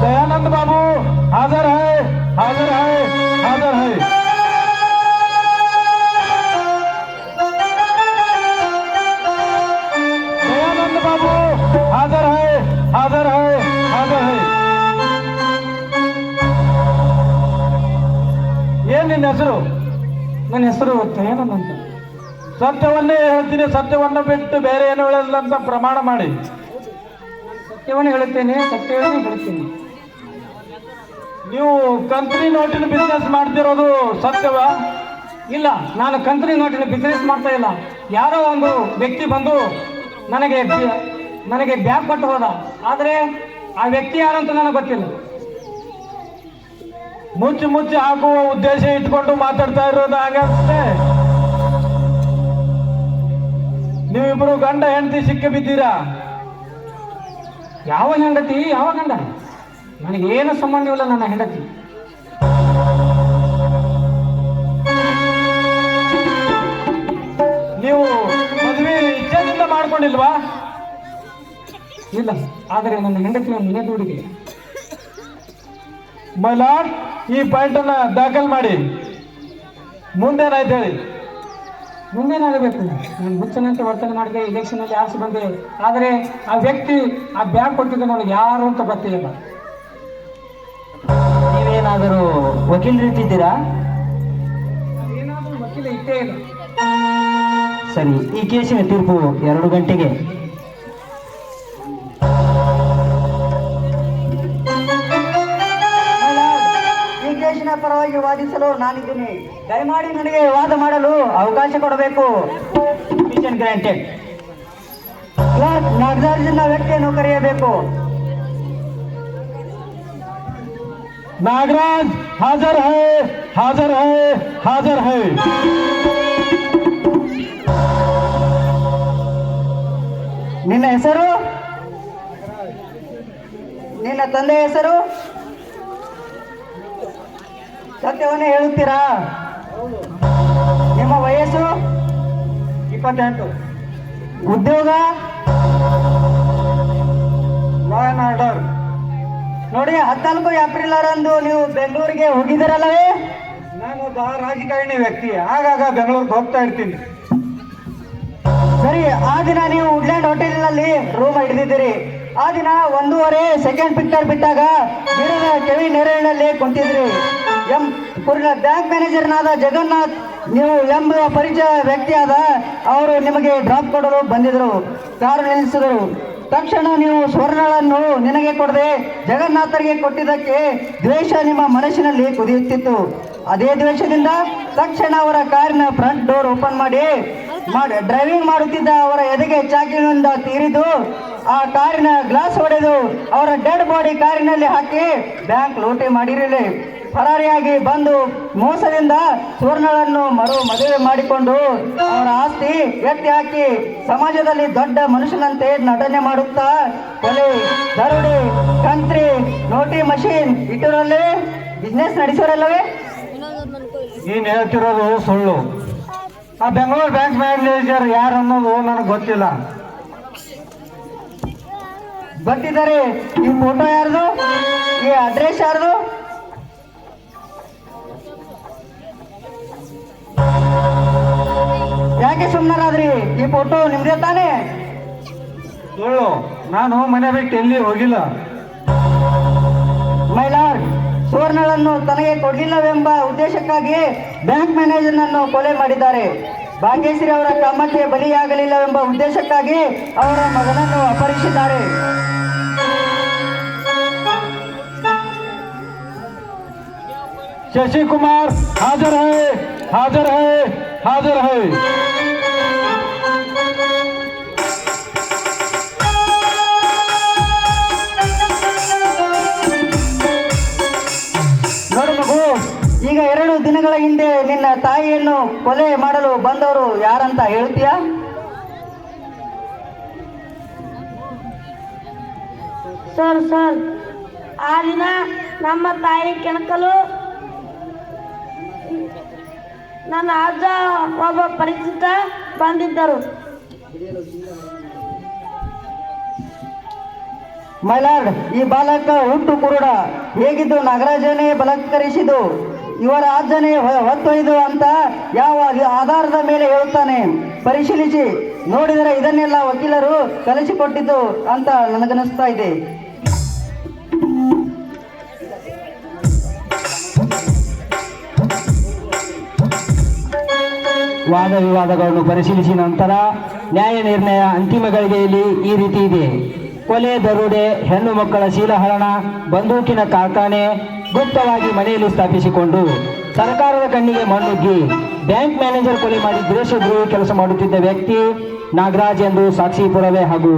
दयानंद बाबू हाजिर है, हाजिर है, हाजिर है. दयानंद बाबू हाजिर है, हाजिर है, हाजिर है. ಏನ್ ನಿನ್ನ ಹೆಸರು? ನನ್ನ ಹೆಸರು ದಯಾನಂದ್ ಅಂತ. ಸತ್ಯವನ್ನೇ ಹೇಳ್ತೀನಿ, ಸತ್ಯವನ್ನು ಬಿಟ್ಟು ಬೇರೆ ಏನು ಹೇಳಲ್ಲ ಅಂತ ಪ್ರಮಾಣ ಮಾಡಿ. ಸತ್ಯವನ್ನು ಹೇಳುತ್ತೇನೆ, ಸತ್ಯವನ್ನೇ ಹೇಳ್ತೀನಿ. ನೀವು ಕಂಪನಿ ನೋಟಿನ ಬಿಸ್ನೆಸ್ ಮಾಡ್ತಿರೋದು ಸತ್ಯವಾ? ಇಲ್ಲ, ನಾನು ಕಂಪನಿ ನೋಟಿನ ಬಿಸ್ನೆಸ್ ಮಾಡ್ತಾ ಇಲ್ಲ. ಯಾರೋ ಒಂದು ವ್ಯಕ್ತಿ ಬಂದು ನನಗೆ ಬ್ಯಾಗ್ ಕೊಟ್ಟು ಹೋದ. ಆದರೆ ಆ ವ್ಯಕ್ತಿ ಯಾರು ಅಂತ ನನಗೆ ಗೊತ್ತಿಲ್ಲ. ಮುಚ್ಚಿ ಮುಚ್ಚಿ ಹಾಕುವ ಉದ್ದೇಶ ಇಟ್ಕೊಂಡು ಮಾತಾಡ್ತಾ ಇರೋದು ಹಾಗನ್ಸುತ್ತೆ. ನೀವಿಬ್ರು ಗಂಡ ಹೆಂಡತಿ ಸಿಕ್ಕಿ ಬಿದ್ದೀರಾ? ಯಾವ ಹೆಂಡತಿ, ಯಾವ ಗಂಡ? ನನಗೇನು ಸಂಬಂಧವಿಲ್ಲ ನನ್ನ ಹೆಂಡತಿ. ನೀವು ಮದುವೆ ಇಚ್ಛೆದಿಂದ ಮಾಡ್ಕೊಂಡಿಲ್ವಾ? ಇಲ್ಲ, ಆದರೆ ನನ್ನ ಹೆಂಡತಿಯ ಮನೆ ದೂಡಿಗೆ. ಮೈಲಾಡ್, ಈ ಪಾಯಿಂಟ್ ಅನ್ನ ದಾಖಲ್ ಮಾಡಿ. ಮುಂದೇನಾಯ್ತು ಹೇಳಿ. ಮುಂದೇನಾಗಬೇಕು? ನಾನು ಮುಚ್ಚನಂತೆ ವರ್ತನೆ ಮಾಡಿದೆ, ಇಲೆಕ್ಷನಲ್ಲಿ ಆರಿಸಿ ಬಂದೆ. ಆದರೆ ಆ ವ್ಯಕ್ತಿ ಆ ಬ್ಯಾಗ್ ಕೊಟ್ಟಿದ್ದು ನನಗೆ ಯಾರು ಅಂತ ಗೊತ್ತಿಲ್ಲ. ನೀವೇನಾದರೂ ವಕೀಲರು ಇಟ್ಟಿದ್ದೀರಾ? ಏನಾದರೂ ವಕೀಲ ಇಟ್ಟೇ ಇಲ್ಲ. ಸರಿ, ಈ ಕೇಸಿನ ತೀರ್ಪು 2 ಗಂಟೆಗೆ. ಈ ಕೇಸಿನ ಪರವಾಗಿ ವಾದಿಸಲು ನಾನಿದ್ದೀನಿ. ದಯಮಾಡಿ ನನಗೆ ವಾದ ಮಾಡಲು ಅವಕಾಶ ಕೊಡಬೇಕು. ಗ್ರಾಂಟೆಡ್. ನಾಗರಾಜನ ವ್ಯಕ್ತಿಯನ್ನು ಕರೆಯಬೇಕು. नागराज हाजिर है, हाजिर है, हाजिर है. ನಿನ್ನ ಹೆಸರು? ನಿನ್ನ ತಂದೆ ಹೆಸರು? ಸತ್ಯವನ್ನೇ ಹೇಳುತ್ತೀರಾ? ನಿಮ್ಮ ವಯಸ್ಸು? 28. ಉದ್ಯೋಗ? Law and order. ನೋಡಿ, 14 ಏಪ್ರಿಲ್ ರಂದು ನೀವು ಬೆಂಗಳೂರಿಗೆ ಹೋಗಿದ್ದೀರಲ್ಲವೇ? ನಾನು ರಾಜಕಾರಣಿ ವ್ಯಕ್ತಿ, ಆಗಾಗ ಬೆಂಗಳೂರಿಗೆ ಹೋಗ್ತಾ ಇರ್ತೀನಿ. ಸರಿ, ಆ ದಿನ ನೀವು ವುಡ್ಲ್ಯಾಂಡ್ ಹೋಟೆಲ್ನಲ್ಲಿ ರೂಮ್ ಹಿಡಿದಿದ್ದೀರಿ. ಆ ದಿನ 1:30 ಸೆಕೆಂಡ್ ಪಿಕ್ಚರ್ ಬಿಟ್ಟಾಗ ಗಿಡದ ಕೆವಿ ನೆರಳಿನಲ್ಲಿ ಕುಂತಿದ್ರಿ. ಬ್ಯಾಂಕ್ ಮ್ಯಾನೇಜರ್ನಾದ ಜಗನ್ನಾಥ್ ನೀವು ಎಂಬ ಪರಿಚಯ ವ್ಯಕ್ತಿಯಾದ ಅವರು ನಿಮಗೆ ಡ್ರಾಪ್ ಕೊಡಲು ಬಂದಿದ್ರು. ಕಾರು ನಿಲ್ಲಿಸಿದರು. ತಕ್ಷಣ ನೀವು ಸ್ವರ್ಣಗಳನ್ನು ನಿನಗೆ ಕೊಡದೆ ಜಗನ್ನಾಥರಿಗೆ ಕೊಟ್ಟಿದ್ದಕ್ಕೆ ದ್ವೇಷ ನಿಮ್ಮ ಮನಸ್ಸಿನಲ್ಲಿ ಕುದಿಯುತ್ತಿತ್ತು. ಅದೇ ದ್ವೇಷದಿಂದ ತಕ್ಷಣ ಅವರ ಕಾರಿನ ಫ್ರಂಟ್ ಡೋರ್ ಓಪನ್ ಮಾಡಿ ಡ್ರೈವಿಂಗ್ ಮಾಡುತ್ತಿದ್ದ ಅವರ ಎದೆಗೆ ಚಾಕಿನಿಂದ ತೀರಿದು ಆ ಕಾರಿನ ಗ್ಲಾಸ್ ಹೊಡೆದು ಅವರ ಡೆಡ್ ಬಾಡಿ ಕಾರಿನಲ್ಲಿ ಹಾಕಿ ಬ್ಯಾಂಕ್ ಲೂಟಿ ಮಾಡಿರಲಿ. ಫರಾರಿಯಾಗಿ ಬಂದು ಮೋಸದಿಂದ ಸುವರ್ಣಗಳನ್ನು ಮದುವೆ ಮಾಡಿಕೊಂಡು ಅವರ ಆಸ್ತಿ ಎತ್ತಿ ಹಾಕಿ ಸಮಾಜದಲ್ಲಿ ದೊಡ್ಡ ಮನುಷ್ಯನಂತೆ ನಟನೆ ಮಾಡುತ್ತಾ ಕೊಲೆ, ದರೋಡೆ, ಕಂತ್ರಿ, ನೋಟಿ ಮಷೀನ್ ಇಟ್ಟರಲ್ಲೇ ಬಿಸ್ನೆಸ್ ನಡೆಸೋರಲ್ಲವೇ? ನೀನು ಹೇಳ್ತಿರೋದು ಸುಳ್ಳು. ಆ ಬೆಂಗಳೂರು ಬ್ಯಾಂಕ್ ಮ್ಯಾನೇಜರ್ ಯಾರು ಅನ್ನೋದು ನನಗೆ ಗೊತ್ತಿಲ್ಲ. ಗೊತ್ತಿದ್ದಾರೆ. ಈ ಫೋಟೋ ಯಾರ್ದು? ಈ ಅಡ್ರೆಸ್ ಯಾರ್ದು? ಯಾಕೆ ಸುಮ್ಮನಾದ್ರಿ? ಈ ಫೋಟೋ ನಿಮ್ದೇ ತಾನೇ? ಸುಳ್ಳು. ನಾನು ಮನೆ ಬಿಟ್ಟು ಎಲ್ಲಿ ಹೋಗಿಲ್ಲ. ಮೈಲಾರ್ಡ್, ಸುವರ್ಣಗಳನ್ನು ತನಗೆ ಕೊಡಲಿಲ್ಲವೆಂಬ ಉದ್ದೇಶಕ್ಕಾಗಿ ಬ್ಯಾಂಕ್ ಮ್ಯಾನೇಜರ್ನನ್ನು ಕೊಲೆ ಮಾಡಿದ್ದಾರೆ. ಭಾಗ್ಯಶ್ರೀ ಅವರ ಕಾಮಕ್ಕೆ ಬಲಿಯಾಗಲಿಲ್ಲವೆಂಬ ಉದ್ದೇಶಕ್ಕಾಗಿ ಅವರ ಮಗನನ್ನು ಅಪಹರಿಸಿದ್ದಾರೆ. शशिकुमार हाजिर है, हाजिर है, हाजिर है. ನೋಡು ಮಗು, ಈಗ 2 ದಿನಗಳ ಹಿಂದೆ ನಿನ್ನ ತಾಯಿಯನ್ನು ಕೊಲೆ ಮಾಡಲು ಬಂದವರು ಯಾರಂತ ಹೇಳ್ತೀಯಾ? ಸರ್ ಆ ದಿನ ನಮ್ಮ ತಾಯಿ ಕೆಣಕಲು ನನ್ನ ಅಜ್ಜ ಒಬ್ಬ ಪರಿಚಿತ ಬಂದಿದ್ದರು. ಮೈಲಾರ್ಡ್, ಈ ಬಾಲಕ ಹುಟ್ಟು ಕುರುಡ. ಹೇಗಿದ್ದು ನಾಗರಾಜನೇ ಬಲಾತ್ಕರಿಸಿದ್ದು, ಇವರ ಅಜ್ಜನೇ ಹೊತ್ತೊಯ್ದು ಅಂತ ಯಾವ ಆಧಾರದ ಮೇಲೆ ಹೇಳುತ್ತಾನೆ? ಪರಿಶೀಲಿಸಿ ನೋಡಿದರೆ ಇದನ್ನೆಲ್ಲ ವಕೀಲರು ಕಲಿಸಿಕೊಟ್ಟಿದ್ದು ಅಂತ ನನಗನ್ನಿಸ್ತಾ ಇದೆ. ವಾದ ವಿವಾದಗಳನ್ನು ಪರಿಶೀಲಿಸಿದ ನಂತರ ನ್ಯಾಯ ನಿರ್ಣಯ ಅಂತಿಮ ಗಳಿಗೆಯಲ್ಲಿ ಈ ರೀತಿ ಇದೆ. ಕೊಲೆ, ದರೋಡೆ, ಹೆಣ್ಣು ಮಕ್ಕಳ ಶೀಲಹರಣ, ಬಂದೂಕಿನ ಕಾರ್ಖಾನೆ ಗುಪ್ತವಾಗಿ ಮನೆಯಲ್ಲಿ ಸ್ಥಾಪಿಸಿಕೊಂಡು ಸರ್ಕಾರದ ಕಣ್ಣಿಗೆ ಮಣ್ಣುಗ್ಗಿ ಬ್ಯಾಂಕ್ ಮ್ಯಾನೇಜರ್ ಕೊಲೆ ಮಾಡಿ ದೇಶದ್ರೋಹಿ ಕೆಲಸ ಮಾಡುತ್ತಿದ್ದ ವ್ಯಕ್ತಿ ನಾಗರಾಜ್ ಎಂದು ಸಾಕ್ಷಿ ಪುರಾವೆ ಹಾಗೂ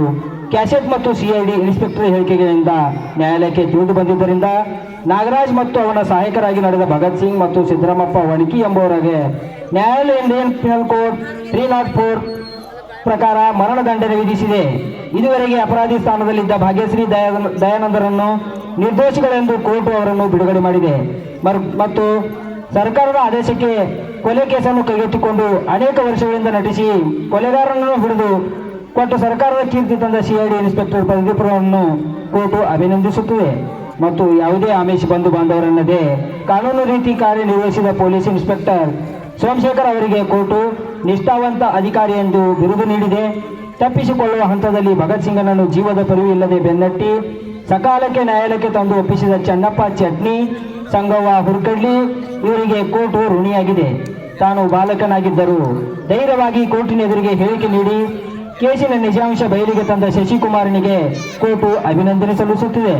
ಕ್ಯಾಸೆಟ್ ಮತ್ತು ಸಿಐಡಿ ಇನ್ಸ್ಪೆಕ್ಟರ್ ಹೇಳಿಕೆಗಳಿಂದ ನ್ಯಾಯಾಲಯಕ್ಕೆ ತಿಳಿದು ಬಂದಿದ್ದರಿಂದ ನಾಗರಾಜ್ ಮತ್ತು ಅವನ ಸಹಾಯಕರಾಗಿ ನಡೆದ ಭಗತ್ ಸಿಂಗ್ ಮತ್ತು ಸಿದ್ದರಾಮಪ್ಪ ವಣಕಿ ಎಂಬುವವರಿಗೆ ನ್ಯಾಯಾಲಯ ಇಂಡಿಯನ್ ಪಿನಲ್ ಕೋಡ್ 304 ಪ್ರಕಾರ ಮರಣದಂಡನೆ ವಿಧಿಸಿದೆ. ಇದುವರೆಗೆ ಅಪರಾಧಿ ಸ್ಥಾನದಲ್ಲಿದ್ದ ಭಾಗ್ಯಶ್ರೀ ದಯಾನಂದರನ್ನು ನಿರ್ದೋಷಿಗಳೆಂದು ಕೋರ್ಟ್ ಅವರನ್ನು ಬಿಡುಗಡೆ ಮಾಡಿದೆ ಮತ್ತು ಸರ್ಕಾರದ ಆದೇಶಕ್ಕೆ ಕೊಲೆ ಕೇಸನ್ನು ಕೈಗೆತ್ತಿಕೊಂಡು ಅನೇಕ ವರ್ಷಗಳಿಂದ ನಟಿಸಿ ಕೊಲೆಗಾರನನ್ನು ಹಿಡಿದು ಕೊಟ್ಟು ಸರ್ಕಾರದ ಕೀರ್ತಿ ತಂದ ಸಿಐಡಿ ಇನ್ಸ್ಪೆಕ್ಟರ್ ಪ್ರದೀಪರನ್ನು ಕೋರ್ಟ್ ಅಭಿನಂದಿಸುತ್ತದೆ ಮತ್ತು ಯಾವುದೇ ಆಮಿಷ ಬಂಧು ಬಾಂಧವರನ್ನದೇ ಕಾನೂನು ರೀತಿ ಕಾರ್ಯನಿರ್ವಹಿಸಿದ ಪೊಲೀಸ್ ಇನ್ಸ್ಪೆಕ್ಟರ್ ಸೋಮಶೇಖರ್ ಅವರಿಗೆ ಕೋರ್ಟು ನಿಷ್ಠಾವಂತ ಅಧಿಕಾರಿ ಎಂದು ಬಿರುದು ನೀಡಿದೆ. ತಪ್ಪಿಸಿಕೊಳ್ಳುವ ಹಂತದಲ್ಲಿ ಭಗತ್ ಸಿಂಗನನ್ನು ಜೀವದ ಪರಿವು ಇಲ್ಲದೆ ಬೆನ್ನಟ್ಟಿ ಸಕಾಲಕ್ಕೆ ನ್ಯಾಯಾಲಯಕ್ಕೆ ತಂದು ಒಪ್ಪಿಸಿದ ಚನ್ನಪ್ಪ ಚಟ್ನಿ, ಸಂಗವ್ವ ಹುರ್ಕಡ್ಲಿ ಇವರಿಗೆ ಕೋರ್ಟು ಋಣಿಯಾಗಿದೆ. ತಾನು ಬಾಲಕನಾಗಿದ್ದರೂ ಧೈರ್ಯವಾಗಿ ಕೋರ್ಟಿನ ಎದುರಿಗೆ ಹೇಳಿಕೆ ನೀಡಿ ಕೇಸಿನ ನಿಜಾಂಶ ಬಯಲಿಗೆ ತಂದ ಶಶಿಕುಮಾರನಿಗೆ ಕೋರ್ಟು ಅಭಿನಂದನೆ ಸಲ್ಲಿಸುತ್ತಿದೆ.